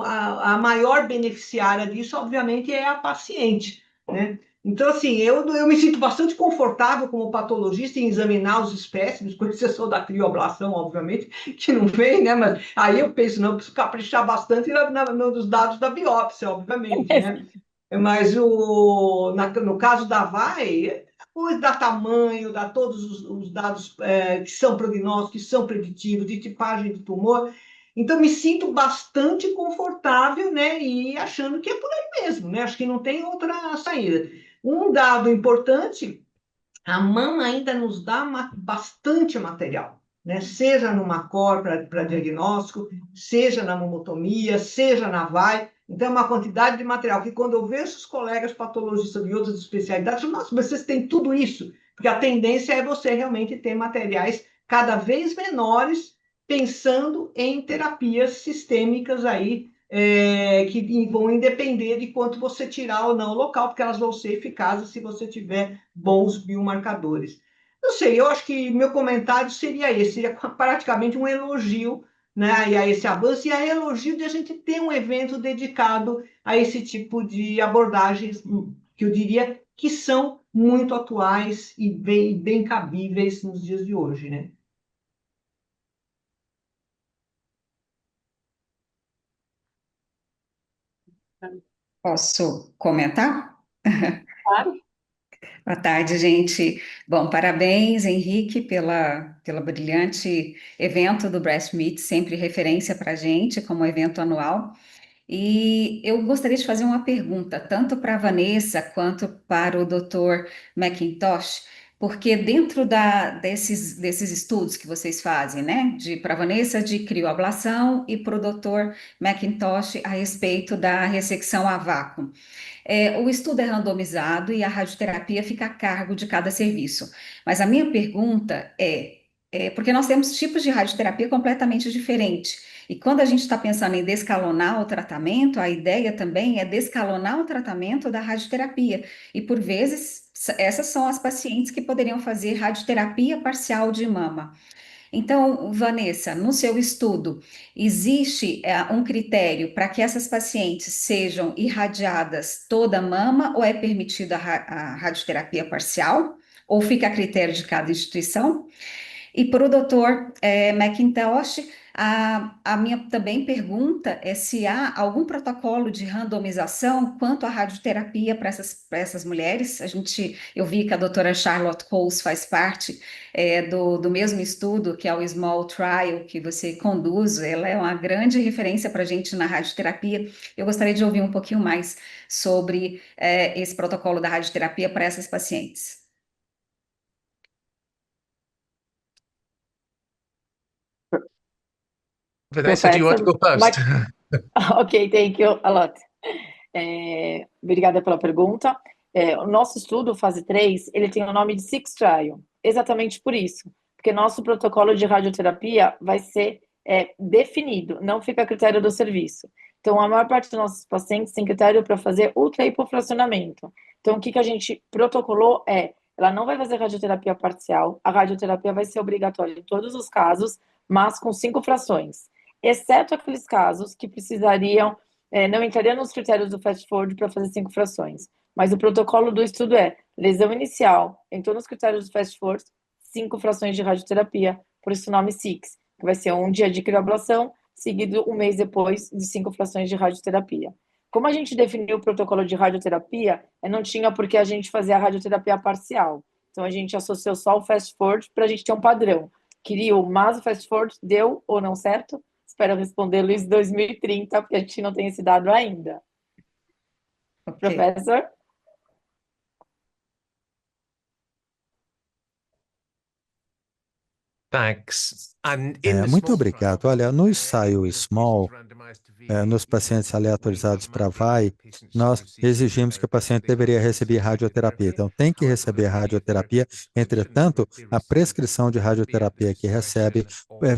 a maior beneficiária disso, obviamente, é a paciente, né? Então, assim, eu me sinto bastante confortável como patologista em examinar os espécimes, com exceção da crioablação, obviamente, que não vem, né? Mas aí eu penso, não, eu preciso caprichar bastante nos dados da biópsia, obviamente, né? Mas no caso da VAI, depois dá tamanho, dá todos os dados que são prognósticos, que são preditivos, de tipagem de tumor. Então, me sinto bastante confortável, né? E achando que é por aí mesmo, né? Acho que não tem outra saída. Um dado importante, a mama ainda nos dá bastante material, né? Seja numa COR para diagnóstico, seja na mamotomia, seja na VAI. Então, é uma quantidade de material que, quando eu vejo os colegas patologistas de outras especialidades, eu digo, nossa, mas vocês têm tudo isso? Porque a tendência é você realmente ter materiais cada vez menores, pensando em terapias sistêmicas aí, que vão independer de quanto você tirar ou não o local, porque elas vão ser eficazes se você tiver bons biomarcadores. Não sei, eu acho que meu comentário seria esse, seria praticamente um elogio, né, e a esse avanço, e a elogio de a gente ter um evento dedicado a esse tipo de abordagens, que eu diria que são muito atuais e bem cabíveis nos dias de hoje, né? Posso comentar? Claro. Boa tarde, gente. Bom, parabéns, Henrique, pela brilhante evento do Breast Meet, sempre referência para a gente como evento anual. E eu gostaria de fazer uma pergunta, tanto para a Vanessa quanto para o Dr. McIntosh, porque dentro desses estudos que vocês fazem, né, para a Vanessa de crioablação e para o Dr. McIntosh a respeito da ressecção a vácuo. O estudo é randomizado e a radioterapia fica a cargo de cada serviço. Mas a minha pergunta porque nós temos tipos de radioterapia completamente diferentes. E quando a gente está pensando em descalonar o tratamento, a ideia também é descalonar o tratamento da radioterapia. E por vezes, essas são as pacientes que poderiam fazer radioterapia parcial de mama. Então, Vanessa, no seu estudo, existe um critério para que essas pacientes sejam irradiadas toda a mama ou é permitida a radioterapia parcial? Ou fica a critério de cada instituição? E para o doutor McIntosh, a minha também pergunta é se há algum protocolo de randomização quanto à radioterapia para essas mulheres. Eu vi que a doutora Charlotte Coles faz parte do mesmo estudo, que é o Small Trial, que você conduz. Ela é uma grande referência para a gente na radioterapia. Eu gostaria de ouvir um pouquinho mais sobre esse protocolo da radioterapia para essas pacientes. Vanessa, do you want to go first? Ok, thank you a lot. Obrigada pela pergunta. O nosso estudo, fase 3, ele tem o nome de Six Trial, exatamente por isso, porque nosso protocolo de radioterapia vai ser definido, não fica a critério do serviço. Então, a maior parte dos nossos pacientes tem critério para fazer ultrahipofracionamento. Então, o que a gente protocolou ela não vai fazer radioterapia parcial, a radioterapia vai ser obrigatória em todos os casos, mas com 5 frações, exceto aqueles casos que precisariam, não entrariam nos critérios do fast forward para fazer 5 frações. Mas o protocolo do estudo lesão inicial, entrou nos critérios do fast forward, 5 frações de radioterapia, por isso o nome 6, que vai ser um dia de crioablação, seguido um mês depois de 5 frações de radioterapia. Como a gente definiu o protocolo de radioterapia, não tinha por que a gente fazer a radioterapia parcial. Então, a gente associou só o fast forward para a gente ter um padrão. Queria mas o fast forward deu ou não certo? Espero respondê-lo em 2030, porque a gente não tem esse dado ainda. Okay. Professor? Thanks. Muito obrigado. Olha, no ensaio SMALL, nos pacientes aleatorizados para VAI, nós exigimos que o paciente deveria receber radioterapia. Então, tem que receber radioterapia. Entretanto, a prescrição de radioterapia que recebe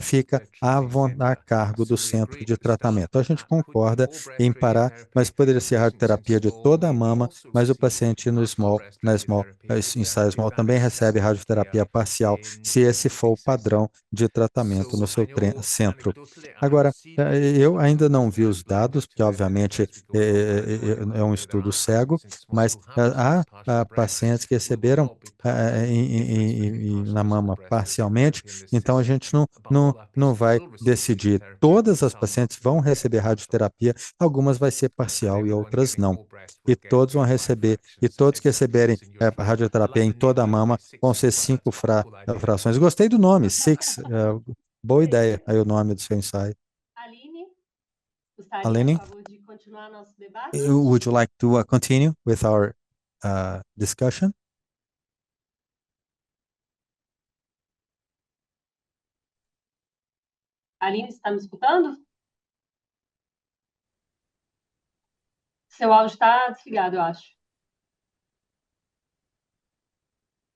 fica a cargo do centro de tratamento. A gente concorda em parar, mas poderia ser radioterapia de toda a mama, mas o paciente no ensaio SMALL também recebe radioterapia parcial, se esse for o padrão de tratamento no seu centro. Agora, eu ainda não vi os dados, porque obviamente é um estudo cego, mas há pacientes que receberam na mama parcialmente, então a gente não vai decidir. Todas as pacientes vão receber radioterapia, algumas vai ser parcial e outras não. E todos vão receber, e todos que receberem radioterapia em toda a mama vão ser 5 frações. Gostei do nome, 6. Boa ideia aí o nome do seu ensaio. Aline, gostaria, por favor, de continuar nosso debate? Would you like to continue with our discussion? Aline, está me escutando? Seu áudio está desligado, eu acho.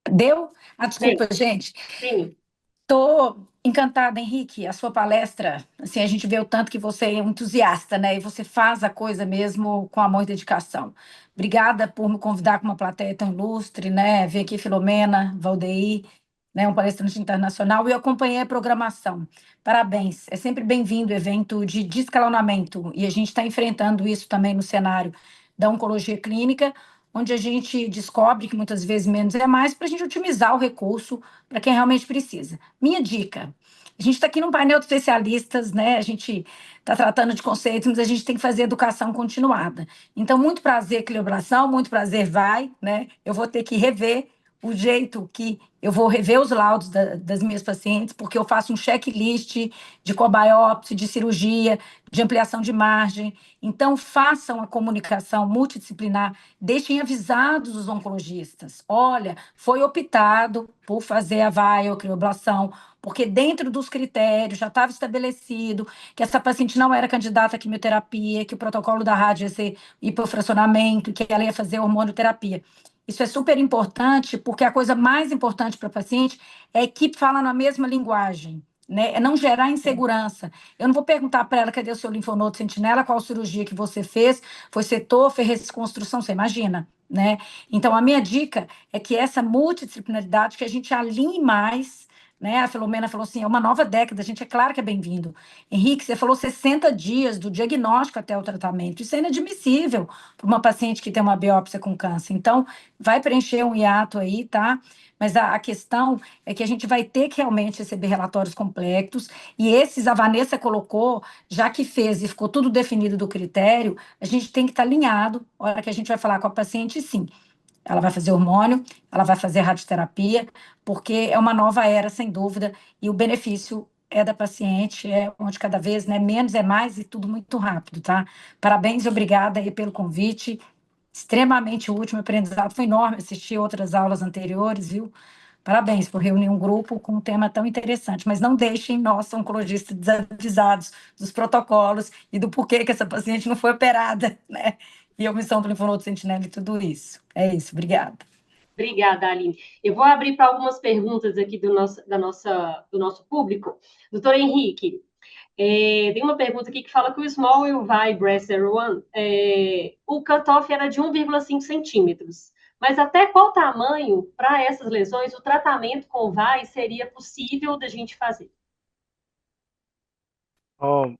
Deu? Desculpa, Sim. gente. Sim. Estou encantada, Henrique, a sua palestra, assim, a gente vê o tanto que você é um entusiasta, né, e você faz a coisa mesmo com amor e dedicação. Obrigada por me convidar com uma plateia tão ilustre, né, ver aqui Filomena, Valdeir, né, um palestrante internacional, e eu acompanhei a programação. Parabéns, é sempre bem-vindo o evento de descalonamento, e a gente está enfrentando isso também no cenário da oncologia clínica, onde a gente descobre que muitas vezes menos é mais para a gente otimizar o recurso para quem realmente precisa. Minha dica, A gente está aqui num painel de especialistas, né? A gente está tratando de conceitos, mas a gente tem que fazer educação continuada. Então, muito prazer, crioabração, muito prazer, vai, né? Eu vou ter que rever o jeito que eu vou rever os laudos das minhas pacientes, porque eu faço um checklist de cobiópsia, de cirurgia, de ampliação de margem. Então, façam a comunicação multidisciplinar, deixem avisados os oncologistas. Olha, foi optado por fazer a vaiocrioblação, porque dentro dos critérios já estava estabelecido que essa paciente não era candidata à quimioterapia, que o protocolo da rádio ia ser hipofracionamento, que ela ia fazer hormonioterapia. Isso é super importante, porque a coisa mais importante para a paciente é a equipe falar na mesma linguagem, né? É não gerar insegurança. Eu não vou perguntar para ela, cadê o seu linfonodo sentinela, qual cirurgia que você fez, foi setor, fez reconstrução, você imagina, né? Então, a minha dica é que essa multidisciplinaridade, que a gente alinhe mais, né? A Filomena falou assim, é uma nova década, a gente, é claro que é bem-vindo. Henrique, você falou 60 dias do diagnóstico até o tratamento, isso é inadmissível para uma paciente que tem uma biópsia com câncer. Então, vai preencher um hiato aí, tá? Mas a questão é que a gente vai ter que realmente receber relatórios completos, e esses a Vanessa colocou, já que fez e ficou tudo definido do critério, a gente tem que estar alinhado, a hora que a gente vai falar com a paciente, sim. Ela vai fazer hormônio, ela vai fazer radioterapia, porque é uma nova era, sem dúvida, e o benefício é da paciente, é onde cada vez, né, menos é mais e tudo muito rápido, tá? Parabéns e obrigada aí pelo convite, extremamente útil, o aprendizado foi enorme, assisti outras aulas anteriores, viu? Parabéns por reunir um grupo com um tema tão interessante, mas não deixem nós, oncologistas, desavisados dos protocolos e do porquê que essa paciente não foi operada, né? E a omissão do linfonodo sentinela e tudo isso. É isso, obrigada. Obrigada, Aline. Eu vou abrir para algumas perguntas aqui do nosso público. Doutor Henrique, tem uma pergunta aqui que fala que o Small e o VAI Breast 01, o cutoff era de 1,5 centímetros. Mas até qual tamanho, para essas lesões, o tratamento com o VAI seria possível da gente fazer?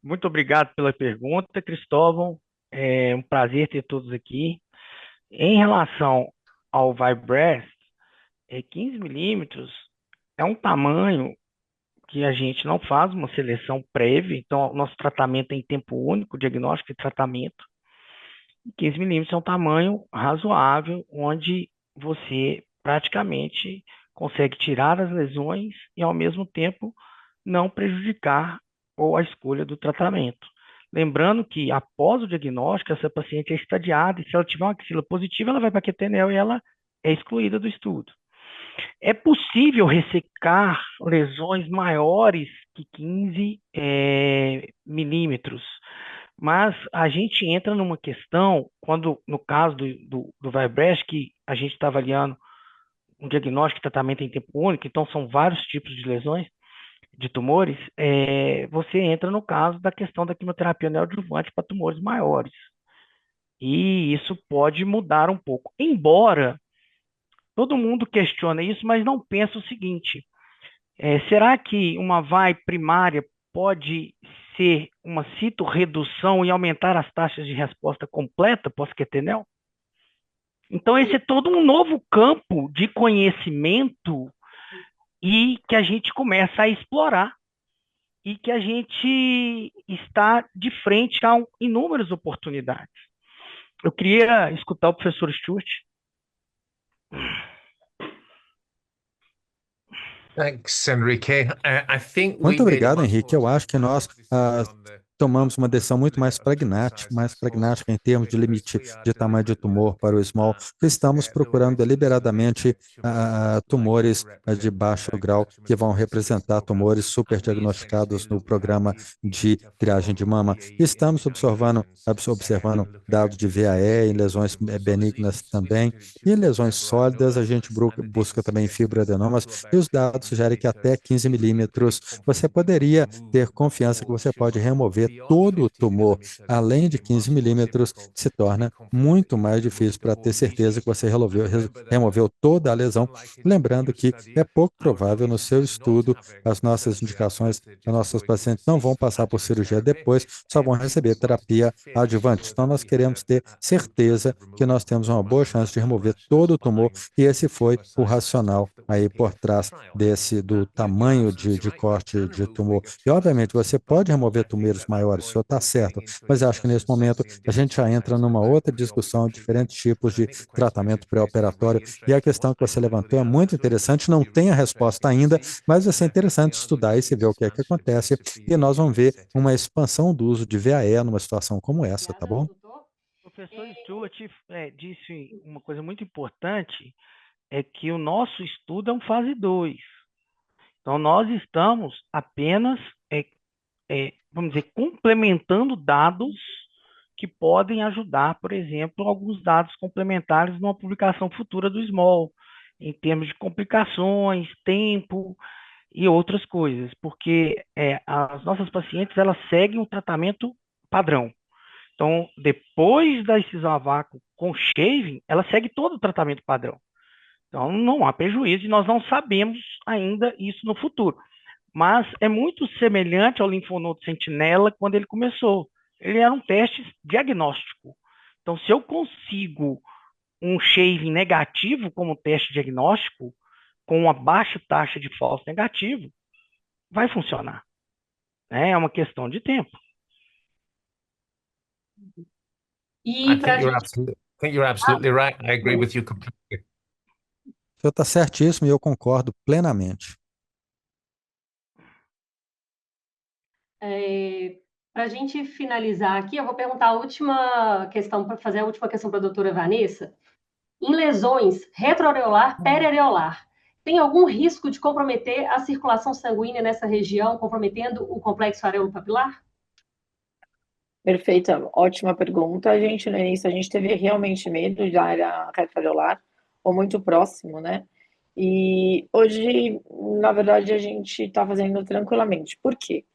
Muito obrigado pela pergunta, Cristóvão. É um prazer ter todos aqui. Em relação ao ViBreast, 15 milímetros é um tamanho que a gente não faz uma seleção prévia, então o nosso tratamento é em tempo único, diagnóstico e tratamento. 15 milímetros é um tamanho razoável, onde você praticamente consegue tirar as lesões e, ao mesmo tempo, não prejudicar ou a escolha do tratamento. Lembrando que, após o diagnóstico, essa paciente é estadiada, e se ela tiver uma axila positiva, ela vai para a Quetenel e ela é excluída do estudo. É possível ressecar lesões maiores que 15 milímetros, mas a gente entra numa questão, quando, no caso do ViBreast, que a gente está avaliando um diagnóstico e tratamento em tempo único, então são vários tipos de lesões, de tumores, você entra no caso da questão da quimioterapia neoadjuvante para tumores maiores. E isso pode mudar um pouco. Embora todo mundo questione isso, mas não pensa o seguinte, será que uma VAI primária pode ser uma citorredução e aumentar as taxas de resposta completa pós-Quetenel? Então esse é todo um novo campo de conhecimento e que a gente começa a explorar e que a gente está de frente a inúmeras oportunidades. Eu queria escutar o professor Stuart. Thanks, Enrique. I think Muito obrigado, Henrique. Eu acho que nós tomamos uma decisão muito mais pragmática em termos de limite de tamanho de tumor para o small, porque estamos procurando deliberadamente tumores de baixo grau que vão representar tumores superdiagnosticados no programa de triagem de mama. Estamos observando dados de VAE em lesões benignas também, e em lesões sólidas a gente busca também fibroadenomas, e os dados sugerem que até 15 milímetros você poderia ter confiança que você pode remover todo o tumor, além de 15 milímetros, se torna muito mais difícil para ter certeza que você removeu toda a lesão. Lembrando que é pouco provável no seu estudo, as nossas indicações, os nossos pacientes não vão passar por cirurgia depois, só vão receber terapia adjuvante. Então, nós queremos ter certeza que nós temos uma boa chance de remover todo o tumor, e esse foi o racional aí por trás do tamanho de corte de tumor. E, obviamente, você pode remover tumores maiores, o senhor está certo, mas acho que nesse momento a gente já entra numa outra discussão, diferentes tipos de tratamento pré-operatório, e a questão que você levantou é muito interessante, não tem a resposta ainda, mas vai ser interessante estudar isso e ver o que é que acontece, e nós vamos ver uma expansão do uso de VAE numa situação como essa, tá bom? O professor Stuart disse uma coisa muito importante, é que o nosso estudo é um fase 2. Então, nós estamos apenas, vamos dizer, complementando dados que podem ajudar, por exemplo, alguns dados complementares numa publicação futura do SMALL, em termos de complicações, tempo e outras coisas, porque as nossas pacientes, elas seguem um tratamento padrão. Então, depois da incisão a vácuo com shaving, ela segue todo o tratamento padrão. Então, não há prejuízo e nós não sabemos ainda isso no futuro. Mas é muito semelhante ao linfonodo sentinela quando ele começou. Ele era um teste diagnóstico. Então, se eu consigo um shaving negativo como teste diagnóstico, com uma baixa taxa de falso negativo, vai funcionar. É uma questão de tempo. E I think you're absolutely right. I agree with you completely. O senhor está certíssimo e eu concordo plenamente. Para a gente finalizar aqui, eu vou perguntar a última questão, para fazer a última questão para a doutora Vanessa. Em lesões retroareolar, periareolar, tem algum risco de comprometer a circulação sanguínea nessa região, comprometendo o complexo areopapilar? Perfeita, ótima pergunta. No início, a gente teve realmente medo da área retroareolar, ou muito próximo, né? E hoje, na verdade, a gente está fazendo tranquilamente. Por quê?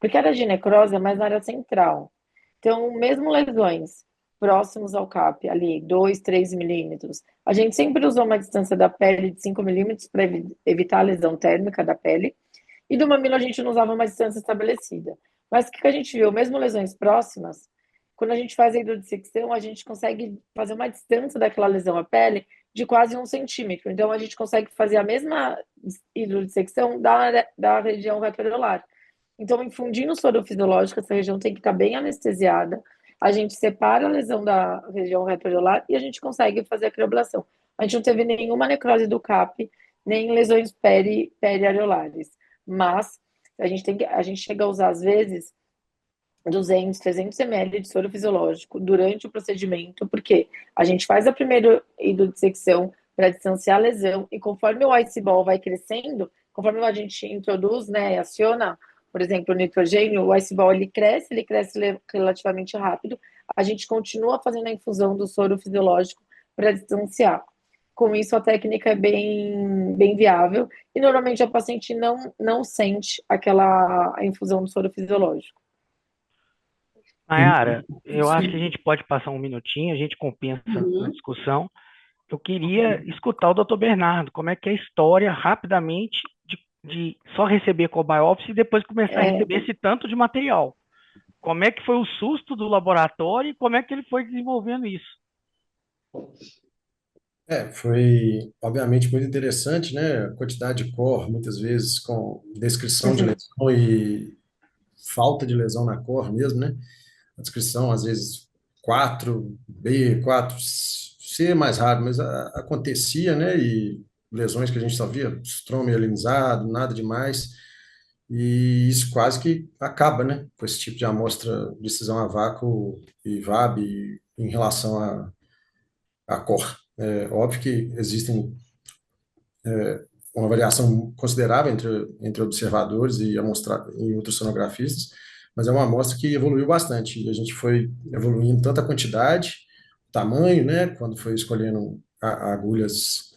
Porque a área de necrose é mais na área central. Então, mesmo lesões próximos ao CAP, ali, 2, 3 milímetros, a gente sempre usou uma distância da pele de 5 milímetros para evitar a lesão térmica da pele, e do mamilo a gente não usava uma distância estabelecida. Mas o que a gente viu? Mesmo lesões próximas, quando a gente faz a hidrodissecção, a gente consegue fazer uma distância daquela lesão à pele de quase 1 centímetro. Então, a gente consegue fazer a mesma hidrodissecção da região retroareolar. Então, infundindo soro fisiológico, essa região tem que estar bem anestesiada. A gente separa a lesão da região retroareolar e a gente consegue fazer a crioblação. A gente não teve nenhuma necrose do CAP, nem lesões periareolares. Mas a gente chega a usar, às vezes, 200, 300 ml de soro fisiológico durante o procedimento, porque a gente faz a primeira hidrodissecção para distanciar a lesão, e conforme o ice ball vai crescendo, conforme a gente introduz, né, e aciona, por exemplo, o nitrogênio, o ice ball ele cresce relativamente rápido, a gente continua fazendo a infusão do soro fisiológico para distanciar. Com isso, a técnica é bem viável, e normalmente a paciente não sente a infusão do soro fisiológico. Nayara, eu acho que a gente pode passar um minutinho, a gente compensa a discussão. Eu queria escutar o Dr. Bernardo, como é que é a história, rapidamente, de só receber cobiópsia e depois começar a receber esse tanto de material. Como é que foi o susto do laboratório e como é que ele foi desenvolvendo isso? Foi obviamente muito interessante, né? A quantidade de core, muitas vezes com descrição de lesão e falta de lesão na core mesmo, né? A descrição, às vezes, 4B, 4C é mais raro, mas acontecia, né? E lesões que a gente só via, estroma hielinizado, nada demais. E isso quase que acaba, né? Com esse tipo de amostra de cisão a vácuo e VAB em relação a core. É óbvio que existem uma variação considerável entre observadores e ultrassonografistas, mas é uma amostra que evoluiu bastante, e a gente foi evoluindo tanto a quantidade, o tamanho, né, quando foi escolhendo agulhas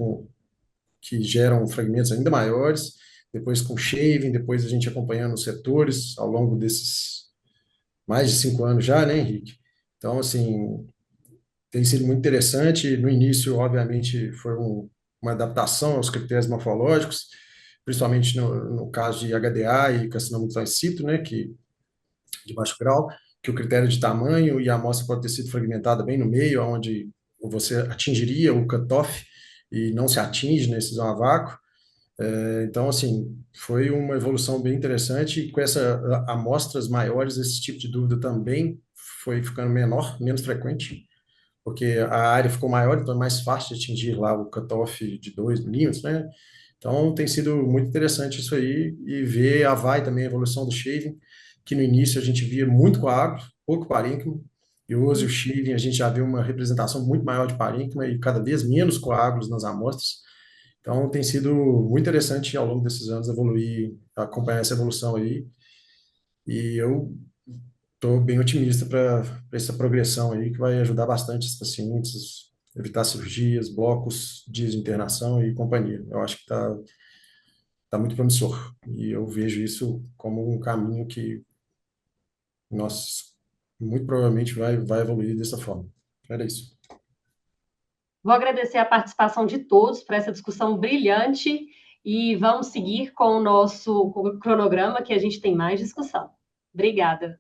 que geram fragmentos ainda maiores, depois com shaving, depois a gente acompanhando os setores ao longo desses mais de 5 anos já, né, Henrique? Então, assim, tem sido muito interessante. No início, obviamente, foi uma adaptação aos critérios morfológicos, principalmente no caso de HDA e carcinoma in situ, né, que de baixo grau, que o critério de tamanho e a amostra pode ter sido fragmentada bem no meio, onde você atingiria o cutoff e não se atinge na excisão a vácuo. Então, assim, foi uma evolução bem interessante e com amostras maiores, esse tipo de dúvida também foi ficando menor, menos frequente, porque a área ficou maior, então é mais fácil de atingir lá o cutoff de 2 milímetros, né? Então, tem sido muito interessante isso aí, e ver a VAI também, a evolução do shaving, que no início a gente via muito coágulo, pouco parênquima, e hoje o shaving a gente já vê uma representação muito maior de parênquima e cada vez menos coágulos nas amostras. Então, tem sido muito interessante ao longo desses anos evoluir, acompanhar essa evolução aí, e eu estou bem otimista para essa progressão aí, que vai ajudar bastante os pacientes, evitar cirurgias, blocos, dias de internação e companhia. Eu acho que tá muito promissor, e eu vejo isso como um caminho que nós muito provavelmente vai evoluir dessa forma. Era isso. Vou agradecer a participação de todos para essa discussão brilhante e vamos seguir com o nosso cronograma, que a gente tem mais discussão. Obrigada.